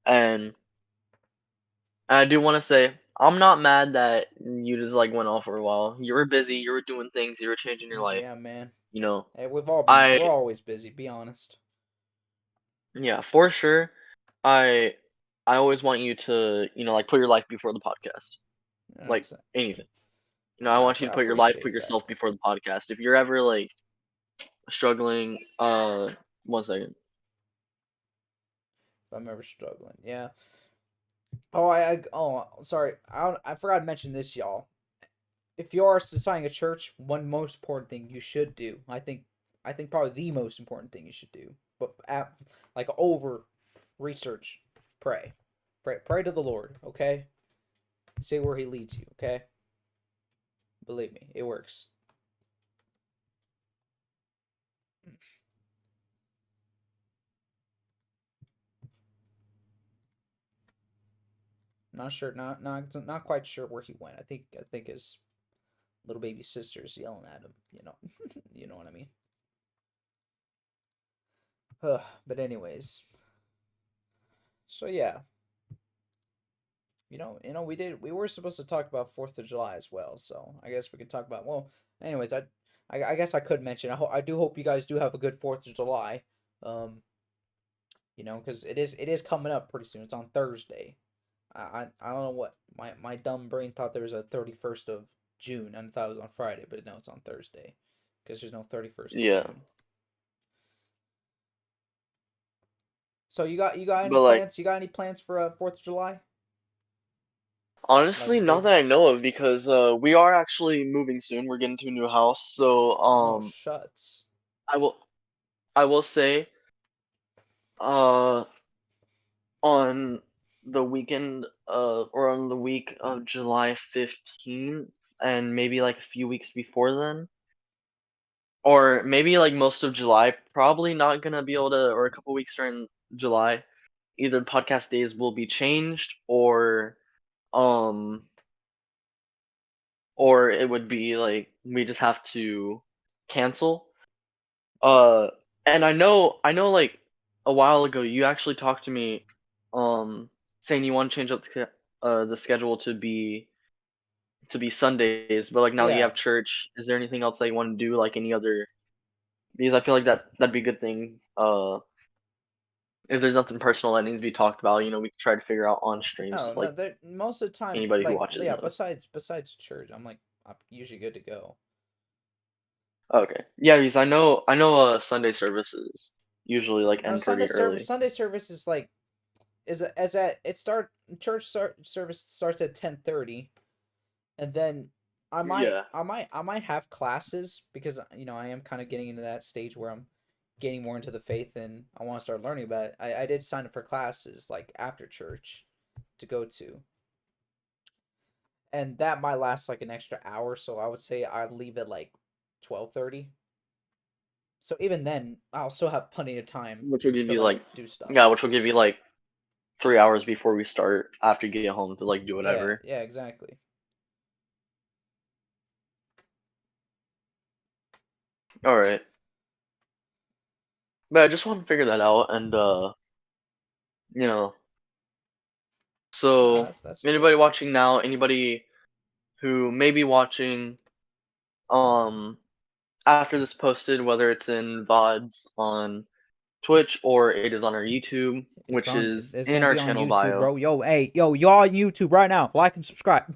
And I do want to say, I'm not mad that you just like went off for a while. You were busy, you were doing things, you were changing your life. Yeah, man. You know, Hey, I we're always busy. Be honest. yeah, for sure. I I always want you to, like put your life before the podcast. Like anything. I want you to I put your life, put appreciate that. yourself before the podcast. If you're ever like struggling, 1 second. If I'm ever struggling, yeah. Sorry. I forgot to mention this, y'all. If you are deciding a church, one most important thing you should do, I think probably the most important thing you should do, but like over research, pray, pray to the Lord. Okay, see where He leads you. Okay, believe me, it works. Not sure, not quite sure where he went. I think his little baby sister's yelling at him. You know what I mean. But anyways, so yeah, we were supposed to talk about Fourth of July as well. So I guess we could talk about, well. Anyways, I guess I could mention. I do hope you guys do have a good Fourth of July. Um, because it is coming up pretty soon. It's on Thursday. I don't know what my dumb brain thought there was a 31st of June and thought it was on Friday, but no, it's on Thursday because there's no 31st of Yeah. June. So you got any But like plans? You got any plans for 4th of July? honestly, Like not big? that I know of, because we are actually moving soon. We're getting to a new house. So Oh, shuts. I will I will say, uh on the weekend, or on the week of July 15th, and maybe like a few weeks before then, or maybe like most of July, probably not gonna be able to, or a couple weeks during July, either the podcast days will be changed, um or it would be like we just have to cancel. Uh, and I know, like a while ago, you actually talked to me, saying you want to change up the schedule to be Sundays, but like now that you Yeah. have church, is there anything else that you want to do, like any other? Because I feel like that'd be a good thing. If there's nothing personal that needs to be talked about, we can try to figure out on streams, No, like no. Most of the time, anybody who like, watches yeah. knows. Besides church, I'm usually good to go. Okay, yeah, because I know Sunday services usually like No, end pretty early. Sunday service is like is at it start service starts at 10:30, and then Yeah. I might have classes because I am kind of getting into that stage where I'm getting more into the faith and I want to start learning about it. I did sign up for classes like after church to go to, and that might last like an extra hour. So I would say I'd leave at like 12:30. So even then, I'll still have plenty of time Which will give to you like like, do stuff. yeah, which will give you like 3 hours before we start after you get home to like do Yeah, whatever. yeah, exactly. All right, but I just want to figure that out, and you know, No, so that's anybody chill. watching now, anybody who may be watching, um, after this posted, whether it's in VODs on Twitch or it is on our YouTube, which is It's in gonna our be on channel YouTube, bio. bro. Yo, hey, yo, y'all on YouTube right now. Like and subscribe.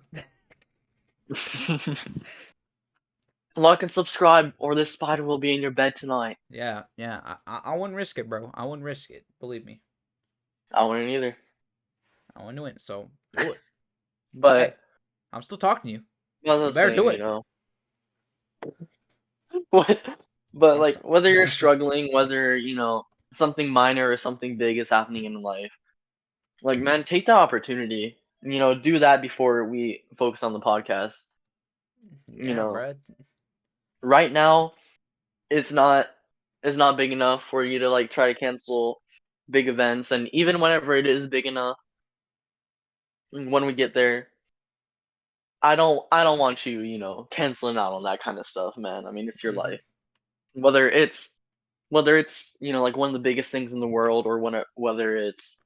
Like and subscribe, or this spider will be in your bed tonight. Yeah, yeah. I wouldn't risk it, bro. I wouldn't risk it. Believe me. I wouldn't either. I wouldn't do it. So do it. Hey, But I'm still talking to you. as I You was better do saying, you it. know, what? But I'm like so- whether you're struggling, whether something minor or something big is happening in life, like man, take that opportunity. Do that before we focus on the podcast. You yeah, know, Brad. right now it's not it's not big enough for you to like try to cancel big events, and even whenever it is big enough, when we get there, I don't want you, canceling out on that kind of stuff, man. I mean, it's your Hmm. life. Whether it's like one of the biggest things in the world, or whether it's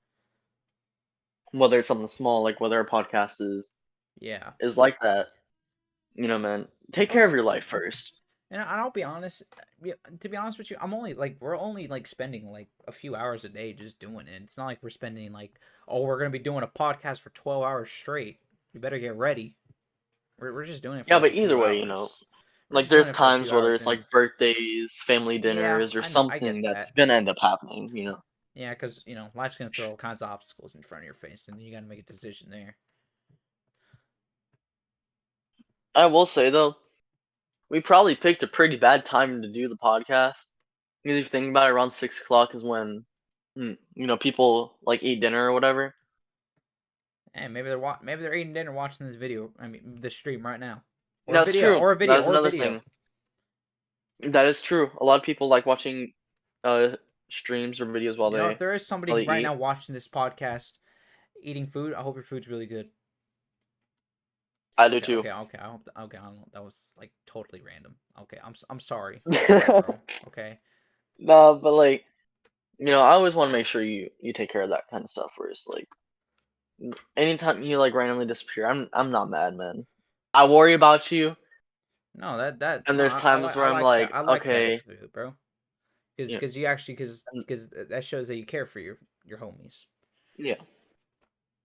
something small, like whether a podcast Yeah. is like that, man. And Take care of plus, your life first. and I'll be honest. Yeah, to be honest with you, we're only like spending like a few hours a day just doing it. It's not like we're spending like, oh, we're gonna be doing a podcast for 12 hours straight. You better get ready. We're just doing it for Yeah, like but a either few way, hours. We're like just doing there's it for a few times whether hours, it's and like birthdays, family yeah, dinners, or I get something that's that. gonna end up happening. Yeah, because life's gonna throw all kinds of obstacles in front of your face, and you gotta make a decision there. I will say though, we probably picked a pretty bad time to do the podcast. Because if you think about it, around 6 o'clock is when people like eat dinner or whatever. And maybe they're eating dinner, watching this video. I mean, this stream right now, or a That's video, true. or a That video, is or a another video. thing. That is true. A lot of people like watching uh streams or videos while If they there is somebody while they right now eat. watching this podcast eating food, I hope your food's really good. I do Okay, too. okay, okay. I hope. Okay, I don't know. That was like totally random. Okay, I'm sorry. I'm sorry, bro. Okay. No, but like I always want to make sure you take care of that kind of stuff first. Like anytime you like randomly disappear, I'm not mad, man. I worry about you, No, that and no, there's times I where I'm like that. like, I like that okay, attitude, bro. Because you know, you actually and, because that shows that you care for your homies. yeah.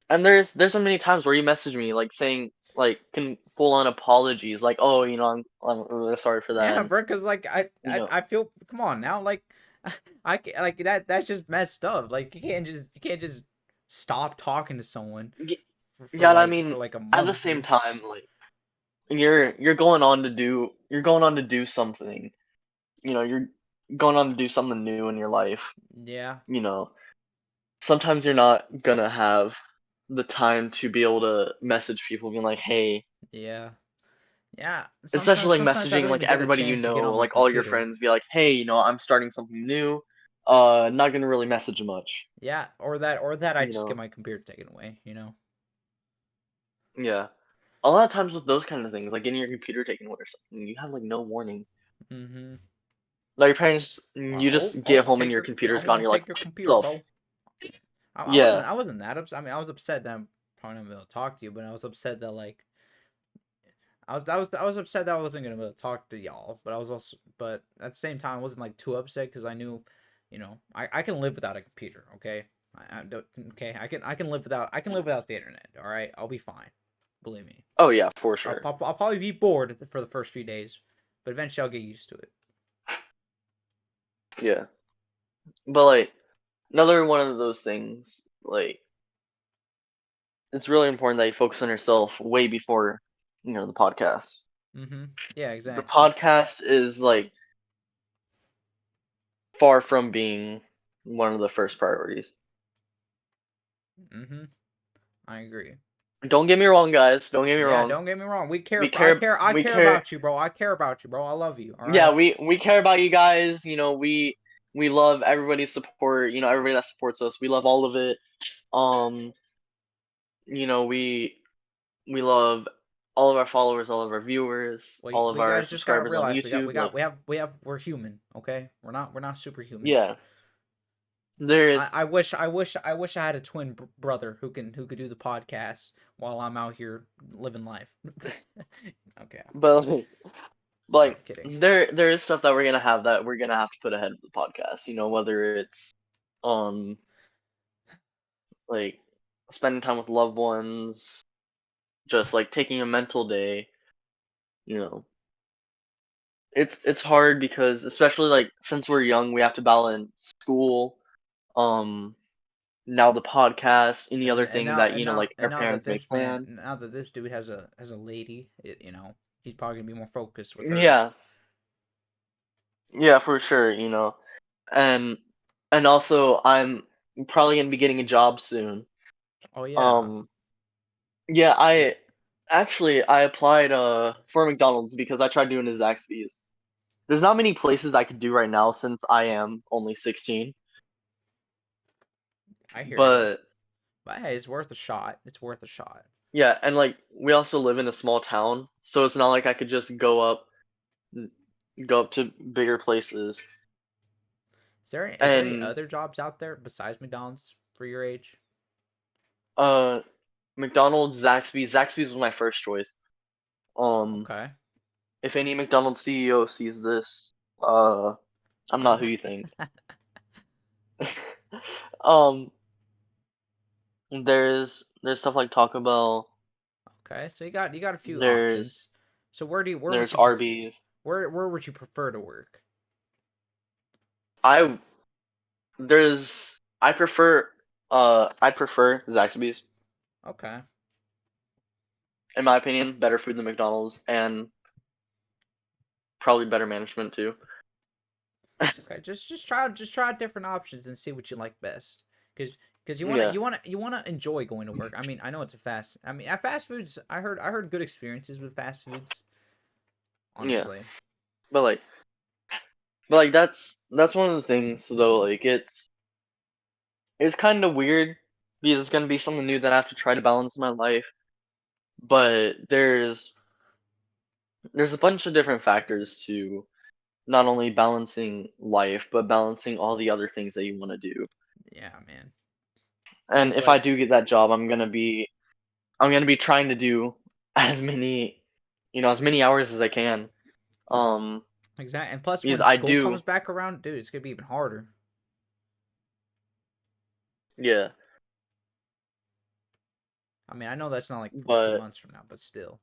And there's so many times where you message me like saying like can full on apologies, like oh I'm really sorry for that, Yeah, and bro. Because like you know I feel. Come on now, like like that. That's just messed up. Like you can't just stop talking to someone y- yeah. I for mean like a at the month. same time like you're going on to do something. You're going on to do something new in your life. Yeah, You know sometimes you're not gonna have the time to be able to message people being like, hey, yeah, yeah. especially like Sometimes I messaging don't like even get a everybody chance to get on my like all your computer. friends, be like, hey, I'm starting something new. Not gonna really message much. Yeah, or that I You just get know, my computer taken away. yeah. A lot of times with those kind of things, like getting your computer taken away or something, you have like no warning. Mm-hmm. Like your parents, Well, you just get home and your computer's I'm gone. gonna You're like, take your computer, stuff. bro. Yeah. I wasn't that upset. I mean, I was upset that I'm probably not able to talk to you, but I was upset that like I was upset that I wasn't gonna be able to talk to y'all. But I was also but at the same time I wasn't like too upset because I knew, I can live without a computer. Okay, I don't. Okay, I can live without the internet. All right, I'll be fine. Believe me. Oh yeah, for sure. I'll probably be bored for the first few days, but eventually I'll get used to it. Yeah. But like another one of those things, like it's really important that you focus on yourself way before the podcast. Mm-hmm. Yeah, The exactly. podcast is like far from being one of the first priorities. Mm-hmm. I agree. Don't get me wrong, guys. Don't get me Yeah, wrong. don't get me wrong. We care. I We care care. about you, bro. I care about you, bro. I love you. All Yeah, right. we care about you guys. We love everybody's support. Everybody that supports us. We love all of it. Um, you know, we love all of our followers, all of our viewers, Well, all of we our guys just gotta subscribers on realize YouTube. Like, we're human. Okay, we're not superhuman. yeah, there is. I wish I had a twin brother who could do the podcast while I'm out here living life. Okay, I'm But kidding. I'm like kidding. there is stuff that we're gonna have to put ahead of the podcast. Whether it's um like spending time with loved ones, just like taking a mental day. You know, it's hard because especially like since we're young, we have to balance school, um, now the podcast, any And other then and thing now that and now like and our now that parents may this man plan. now that this dude has a lady, he's probably gonna be more focused with her. Yeah, yeah, for sure. And and also I'm probably gonna be getting a job soon. Oh yeah. Um, yeah, It, I applied for McDonald's because I tried doing a Zaxby's. There's not many places I could do right now since I am only 16. I hear you. But But hey, it's worth a shot. It's worth a shot. yeah, and like we also live in a small town, so it's not like I could just go up to bigger places. Is there any And other jobs out there besides McDonald's for your age? uh McDonald's, Zaxby's was my first choice. Um Okay. if any McDonald's CEO sees this, uh I'm not who you think. um there's stuff like Taco Bell, Okay, so you got a few there's options. So where would there's you Arby's. where would you prefer to work? I there's I'd prefer Zaxby's. Okay. In my opinion, better food than McDonald's and probably better management too. Okay. Just try out different options and see what you like best. Cause because Yeah, you wanna enjoy going to work. I mean, I know it's a fast. I mean, at fast foods, I heard good experiences with fast foods. yeah. Honestly. But like that's one of the things though, like it's kind of weird because it's gonna be something new that I have to try to balance in my life. But there's a bunch of different factors to not only balancing life, but balancing all the other things that you want to do. Yeah, man. And Cause if I like do get that job, I'm gonna be trying to do as many as many hours as I can. Um, exactly. And plus, because when I school do, comes back around, dude, it's gonna be even harder. yeah. I mean, I know that's not like for a few But months from now, but still,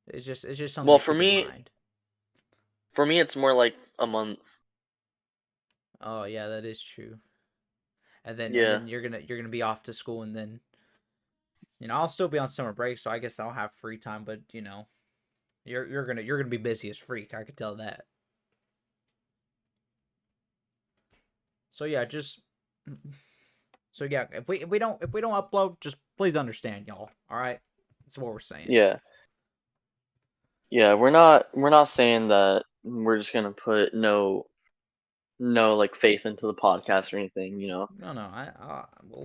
it's just something well, to keep in mind. for me, it's more like a month. Oh yeah, that is true. And Yeah, then you're gonna be off to school, and then I'll still be on summer break, so I guess I'll have free time. But you're gonna be busy as freak. I could tell that. So yeah, just so yeah, if we don't upload, just please understand, y'all. All right, that's what we're saying. yeah, yeah. We're not saying that we're just gonna put no like faith into the podcast or anything. No, no,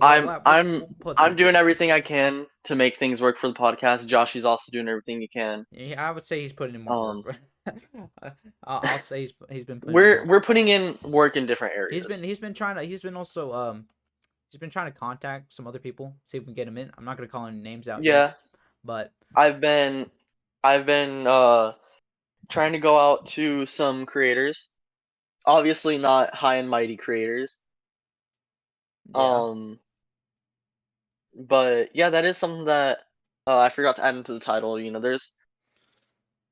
I'm I'm we'll put some I'm doing faith everything into I it. can to make things work for the podcast. Joshy's also doing everything he can. Yeah, I would say he's putting in more work, Um, but I'll say he's been putting in we're work. we're putting in work in different areas. He's been trying to he's been also he's been trying to contact some other people, see if we can get him in. I'm not gonna call any names out yet, Yeah, but I've been I've been trying to go out to some creators. Obviously not high and mighty creators. yeah, Um, but yeah, that is something that I forgot to add into the title. There's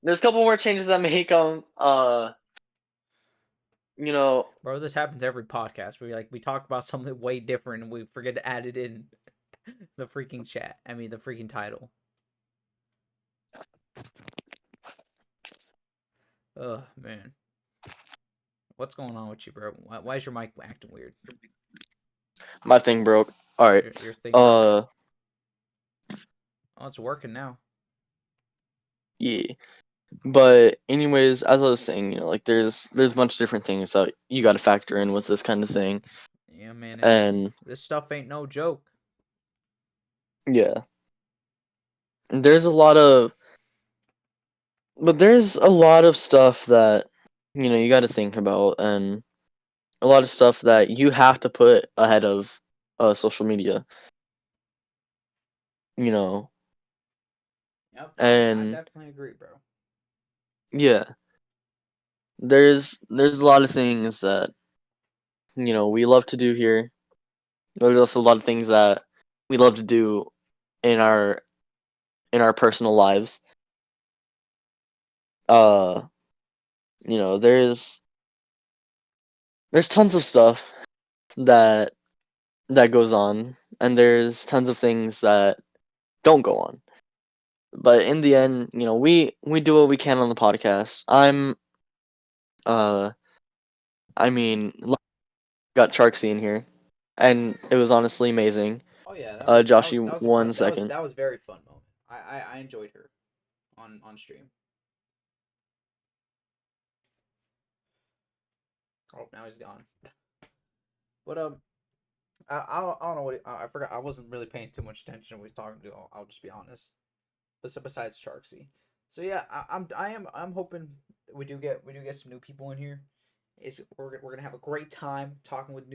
a couple more changes that may come. You know, bro, this happens every podcast. We talk about something way different and we forget to add it in the freaking chat. I mean the freaking title. Oh man, what's going on with you, bro? Why is your mic acting weird? my thing broke. All right. Your thing broke. Uh, Oh, it's working now. yeah. But anyways, as I was saying, like there's a bunch of different things that you got to factor in with this kind of thing, Yeah, man, and and this stuff ain't no joke. yeah, there's a lot of, but there's a lot of stuff that you got to think about, and a lot of stuff that you have to put ahead of social media, you know, Yep, I and definitely agree, bro. yeah, there's a lot of things that we love to do here. There's also a lot of things that we love to do in our personal lives. uh, there's tons of stuff that that goes on, and there's tons of things that don't go on. But in the end, we do what we can on the podcast. Uh, I mean, got Charksy in here, and it was honestly amazing. Oh yeah, that Joshy was a fun won second. that was very fun moment. I enjoyed her on stream. Oh, now he's gone. But I don't know what I forgot. I wasn't really paying too much attention when we was talking to. I'll just be honest. Besides Sharksy, so yeah, I'm hoping we do get some new people in here. Is we're gonna have a great time talking with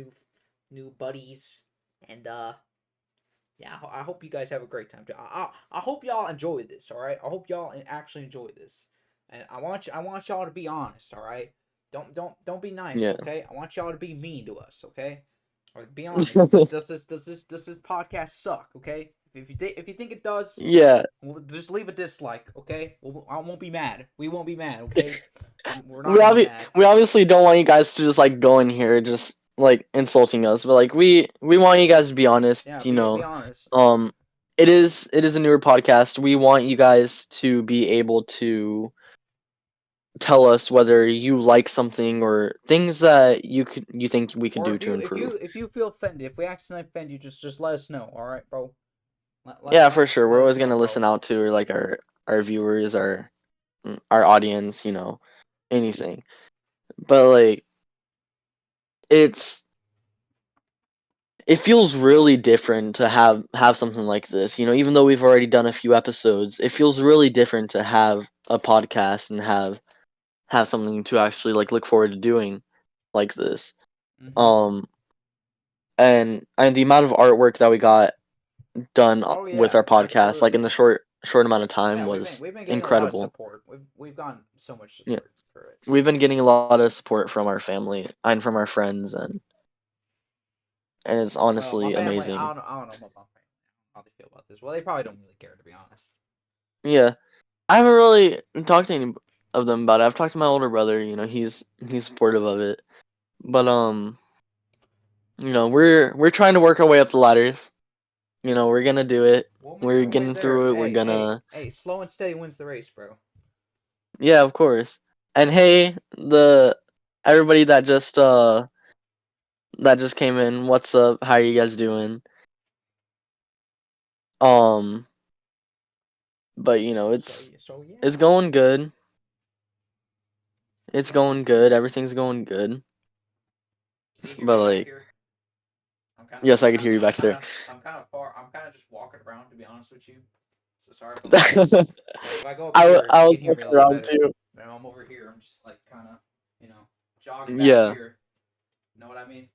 new buddies, and yeah, I hope you guys have a great time too. I hope y'all enjoy this. All right, I hope y'all actually enjoy this, and I want y'all to be honest. All right, don't be nice. Yeah. Okay, I want y'all to be mean to us. Okay, like be honest. Does this podcast suck? Okay, if you think it does, Yeah. well, just leave a dislike. Okay, I won't be mad. We won't be mad. Okay, we're not we gonna be obvi- mad. we obviously don't want you guys to just like go in here just like insulting us, but like we want you guys to be honest. Yeah, be honest. Um, it is a newer podcast. We want you guys to be able to tell us whether you like something or things that you think we could Or do to improve. if you feel offended, if we accidentally offend you, just let us know. All right, bro. Yeah, for sure. We're Let us always know, gonna bro. listen out to like our viewers, our audience. Anything. But like it's it feels really different to have something like this. Even though we've already done a few episodes, it feels really different to have a podcast and have something to actually like look forward to doing like this. Mm-hmm. Um, and the amount of artwork that we got done Oh with yeah, our podcast, like in the absolutely. short amount of time, Yeah, was we've been getting a lot of incredible. support. We've gotten so much Yeah, support for it. we've been getting a lot of support from our family and from our friends, and it's Well, my honestly family, amazing. I don't know about my family. How they feel about this? Well, they probably don't really care, to be honest. Yeah, I haven't really talked to any of them about it. I've talked to my older brother. He's supportive of it, but we're trying to work our way up the ladders. We're gonna do it. We'll make We're our way getting there. through it. We're gonna Slow and steady wins the race, bro. Yeah, of course. And hey, the everybody that just came in, what's up? How are you guys doing? Um, but it's Yeah. going good. It's going good. Everything's going good. Can you hear But me back like, here? yes, I could hear you back there. I'm kind of far. I'm kind of just walking around, to be honest with you. So sorry if I'm loud. I Like if I go up wa- here, I you was can hear me a looking little around better. too. Now I'm over here. I'm just like kind of, you know, jogging back Yeah, here. Know what I mean?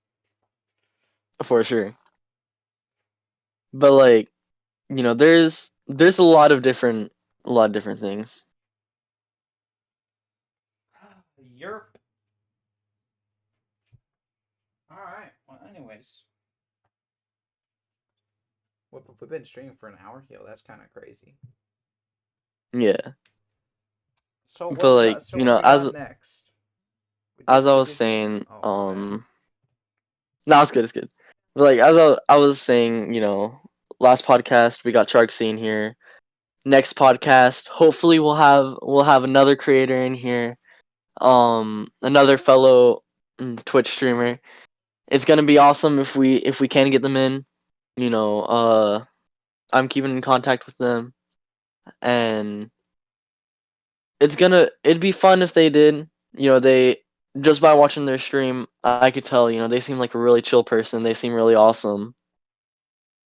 for sure. But like, there's a lot of different things. Yerp. All right. Well, anyways, we've been streaming for an hour. Yo, that's kind of crazy. Yeah. So what But we got? like, So what we as got next? as I We was did. saying, Oh, my bad. no, it's good, it's good. But like as I was saying, last podcast we got Shark Scene here. Next podcast, hopefully we'll have another creator in here, another fellow Twitch streamer. It's gonna be awesome if we can get them in. You know, I'm keeping in contact with them, and it'd be fun if they did. They just by watching their stream, I could tell. They seem like a really chill person. They seem really awesome.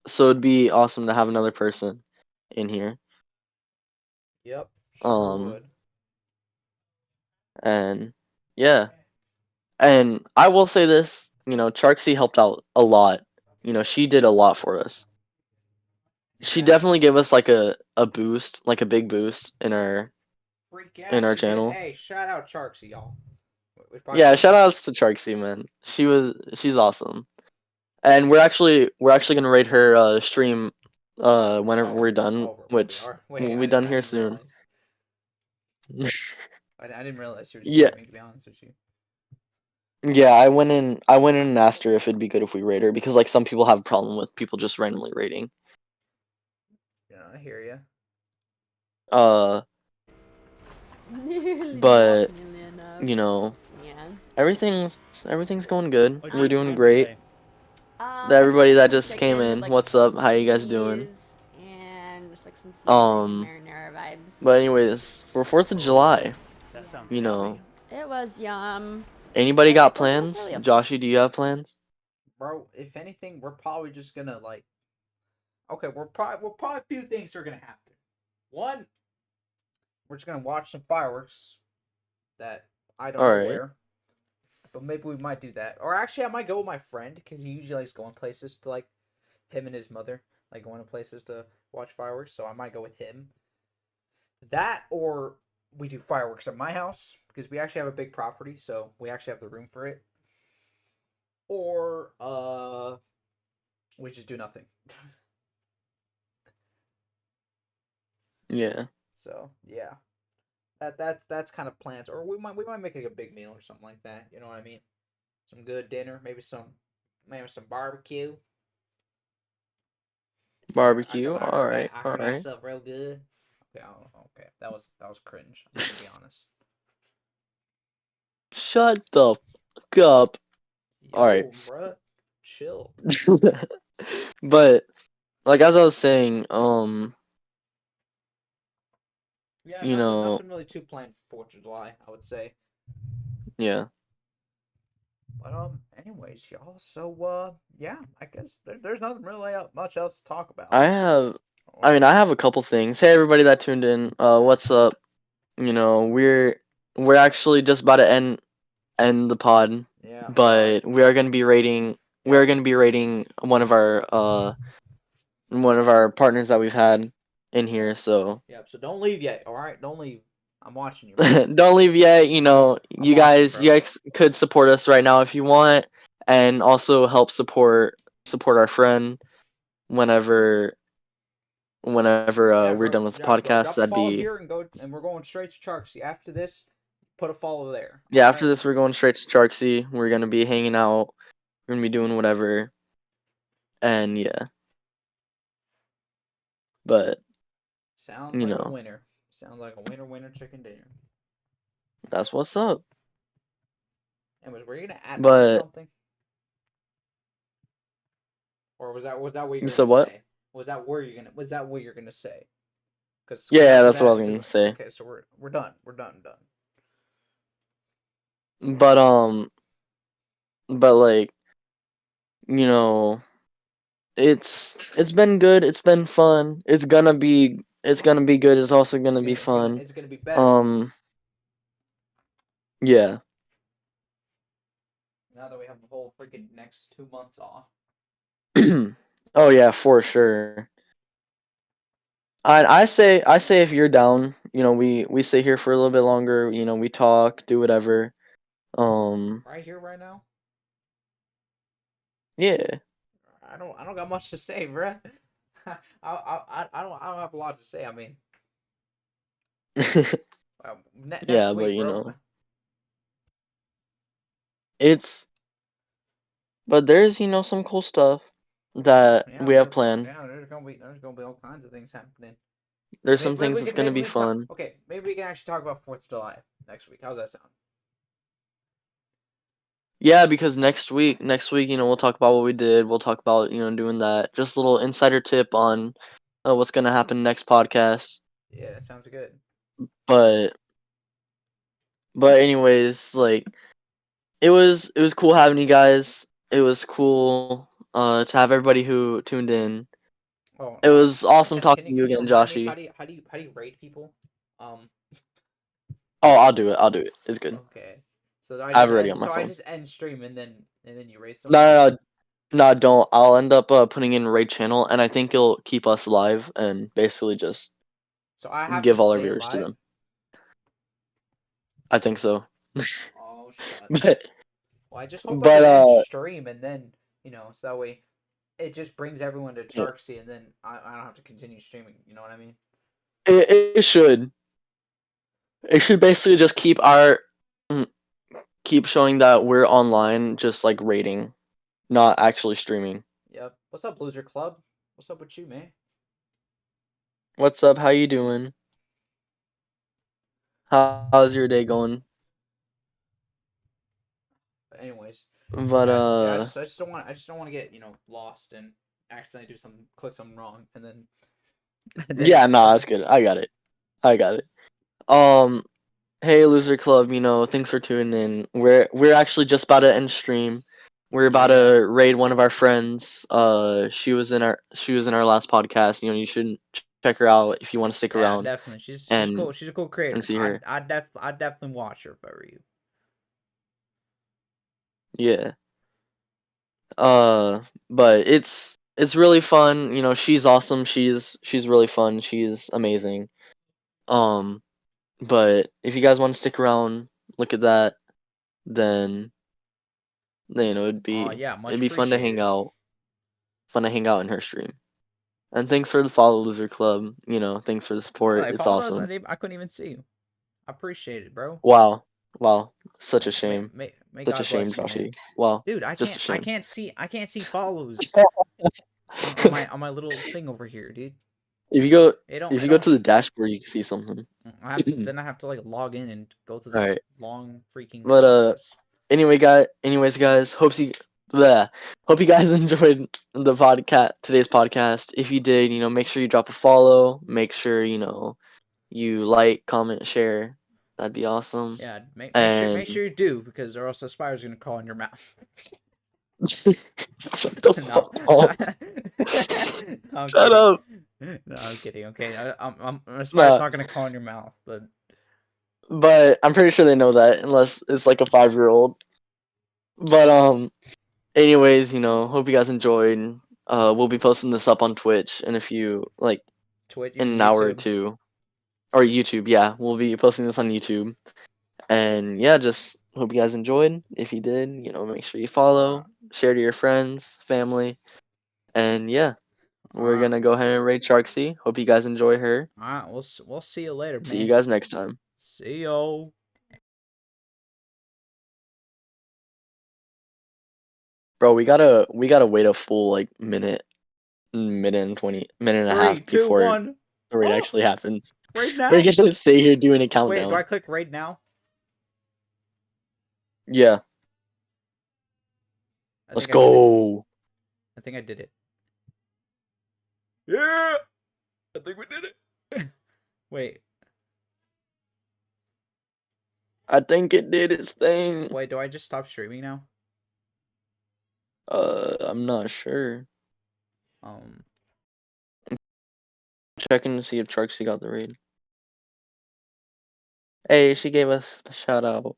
So it'd be awesome to have another person in here. Yep. Sure Um, would. and yeah, and I will say this, Charksy helped out a lot. She did a lot for us. She definitely Exactly. gave us like a boost, like a big boost in our Freak yeah, in our she did. channel. Hey, shout out Sharksy, y'all. We probably Yeah, should shout have. outs to Charksy, man. She's awesome. And we're actually gonna rate her stream whenever Oh, we're done, we which are. Wait, we'll be done I here didn't soon. realize. I didn't realize you were Yeah, streaming. To be honest with you. yeah. I went in and asked her if it'd be good if we raid her because like some people have a problem with people just randomly raiding. Yeah, I hear you. Uh, Nearly enough, but nearly enough. you know, Yeah. everything's going good. What We're you doing stream great. today? I Everybody streamed that some just came chicken with in, like what's up? some How you guys doing? cheese and just like some seasoning, Um, marinara vibes. but anyways, for 4th of Oh, July, that sounds you yummy. know, It was yum. anybody got It wasn't plans? really a Joshy, do you have plans? Bro, if anything, we're probably just gonna like. Okay, we're probably a few things are gonna happen. One, we're just gonna watch some fireworks that I don't All know right. where, but maybe we might do that. Or actually, I might go with my friend because he usually likes going places to like him and his mother like going to places to watch fireworks. So I might go with him. That or we do fireworks at my house because we actually have a big property, so we actually have the room for it. Or we just do nothing. Yeah. So yeah, that's kind of plans. Or we might make like a big meal or something like that. You know what I mean? Some good dinner, maybe some barbecue. Barbecue. All right. I All can make right. myself real good. Okay, okay, that was cringe. I'm gonna be honest. Shut the fuck up. All right. Yo, bruh, chill. But like as I was saying, Yeah, you nothing, know, nothing really too planned for 4th of July, I would say. yeah. But anyways, y'all. So yeah, I guess there's nothing really much else to talk about. I have I Or mean, I have a couple things. Hey everybody that tuned in. What's up? You know, we're actually just about to end the pod, yeah, sorry. but we are going to be rating we Yeah, are going to be rating one of our partners that we've had in yeah, here, so yeah. So don't leave yet. All right, don't leave. I'm watching you, bro. don't leave yet. You I'm know, I'm you watching, guys you bro. guys could support us right now if you want, and also help support our friend whenever Yeah, we're bro. done with the Yeah, bro. podcast. Drop a That'd follow be here and go, and we're going straight to Charksy. After this, put a follow there. All yeah. After right. this, we're going straight to Charksy. We're gonna be hanging out. We're gonna be doing whatever, and yeah. But Sounds you like a know, winner. Sounds like a winner chicken dinner. that's what's up. Anyways, were you gonna add on to But something, or was that what you're so gonna what? say? Was that what you're gonna say? Because Yeah, after that's what I that, was because gonna say. okay, so we're done. We're done. But like you know, it's been good. It's been fun. It's gonna be good. It's also gonna be fun. It's gonna be better Um, yeah. now that we have the whole freaking next 2 months off. Oh yeah, for sure. I say if you're down, we sit here for a little bit longer. We talk, do whatever. Um, Right here, right now. yeah. I don't got much to say, bruh. I don't have a lot to say. I mean, next Yeah, but week, bro. it's there's some cool stuff Yeah, that yeah, we have planned. there's gonna be all kinds of things happening. There's Maybe, some maybe things we that's can gonna maybe be we can talk. fun. Okay, maybe we can actually talk about 4th of July next week. How's that sound? Yeah, because next week, we'll talk about what we did. We'll talk about, doing that. Just a little insider tip on what's gonna happen next podcast. Yeah, sounds good. But anyways, like it was cool having you guys. It was cool to have everybody who tuned in. Oh, It was awesome can talking can to you you can you again, remind me Joshy. how do you rate people? Um, Oh, I'll do it. I'll do it. It's good. okay. So I I have just it ready end on my so I phone. just end stream and then you rate No, someone. no, no, no, don't. I'll end up putting in raid channel, and I think it'll keep us live and basically just So I have to give all our stay viewers to alive. them. I think so. Oh shucks. but Well, I just hope I but can end stream and then so that way it just brings everyone to yeah, Charksy and then I don't have to continue streaming. You know what I mean? it should. It should basically just mm, keep showing that we're online, just like rating, not actually streaming. Yep. What's up, Loser Club? What's up with you, man? What's up? How you doing? How's your day going? But anyways, But I just don't want to get lost and accidentally do something, click something wrong, and then and then yeah, nah, that's good. I got it. I got it. Um, hey, Loser Club, thanks for tuning in. We're actually just about to end stream. We're about to yeah. raid one of our friends. She was in our last podcast. You should check her out if you want to stick Yeah, around definitely. She's and cool. She's a cool and creator. see her. I definitely watch her if I were you. Yeah. But it's really fun. She's awesome. She's really fun. She's amazing. Um, but if you guys want to stick around, look at that, then it'd be Yeah, it'd much be fun to hang appreciated. out, in her stream. And thanks for the follow, Loser Club. Thanks for the Oh, support. they It's followed us. awesome. I couldn't even see you. I appreciate it, bro. Wow, wow, such a shame, May such a God shame, bless you, man. Joshy. Wow, Dude, just a shame. I can't see follows on my little thing over here, dude. If you go It if you go don't. to the dashboard, you can see something. I have to like log in and go through All the right, long freaking but process. anyways, guys, hope you guys enjoyed today's podcast. If you did, make sure you drop a follow. Make sure you like, comment, share. That'd be awesome. Yeah, make And sure you do, because or else the spider's gonna crawl in your mouth. shut the No. fuck up. No, I'm Shut kidding. up. No, I'm kidding. Okay, a spider's Nah, not gonna crawl in your mouth, but but I'm pretty sure they know that unless it's like a 5-year-old. But anyways, hope you guys enjoyed. We'll be posting this up on Twitch in a few like Twitch, you in mean an hour or YouTube? two. Or YouTube, yeah. We'll be posting this on YouTube. And yeah, just hope you guys enjoyed. If you did, make sure you Uh, follow, share to your friends, family. And yeah, we're uh, gonna go ahead and raid Sharksy. Hope you guys enjoy her. we'll see you later, See you man. guys next time. See yo. Bro, we gotta wait a full like minute and 1.5 Three, two, before one. the raid Oh, actually happens. right We're now. gonna stay here doing a Wait, do I countdown. click right now? Yeah, I let's think I did it. go. I think I did it. Yeah, I think we did it. Wait, I think it did its thing. wait. Do I just stop streaming now? I'm not sure. Um. Checking to see if Sharksy got the raid. Hey, she gave us the shout out.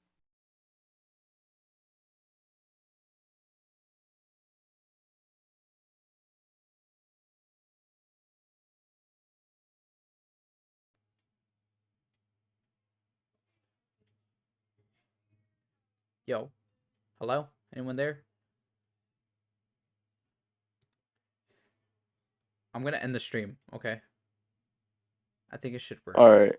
Yo. Hello? Anyone there? I'm gonna end the stream. Okay. I think it should work. Alright.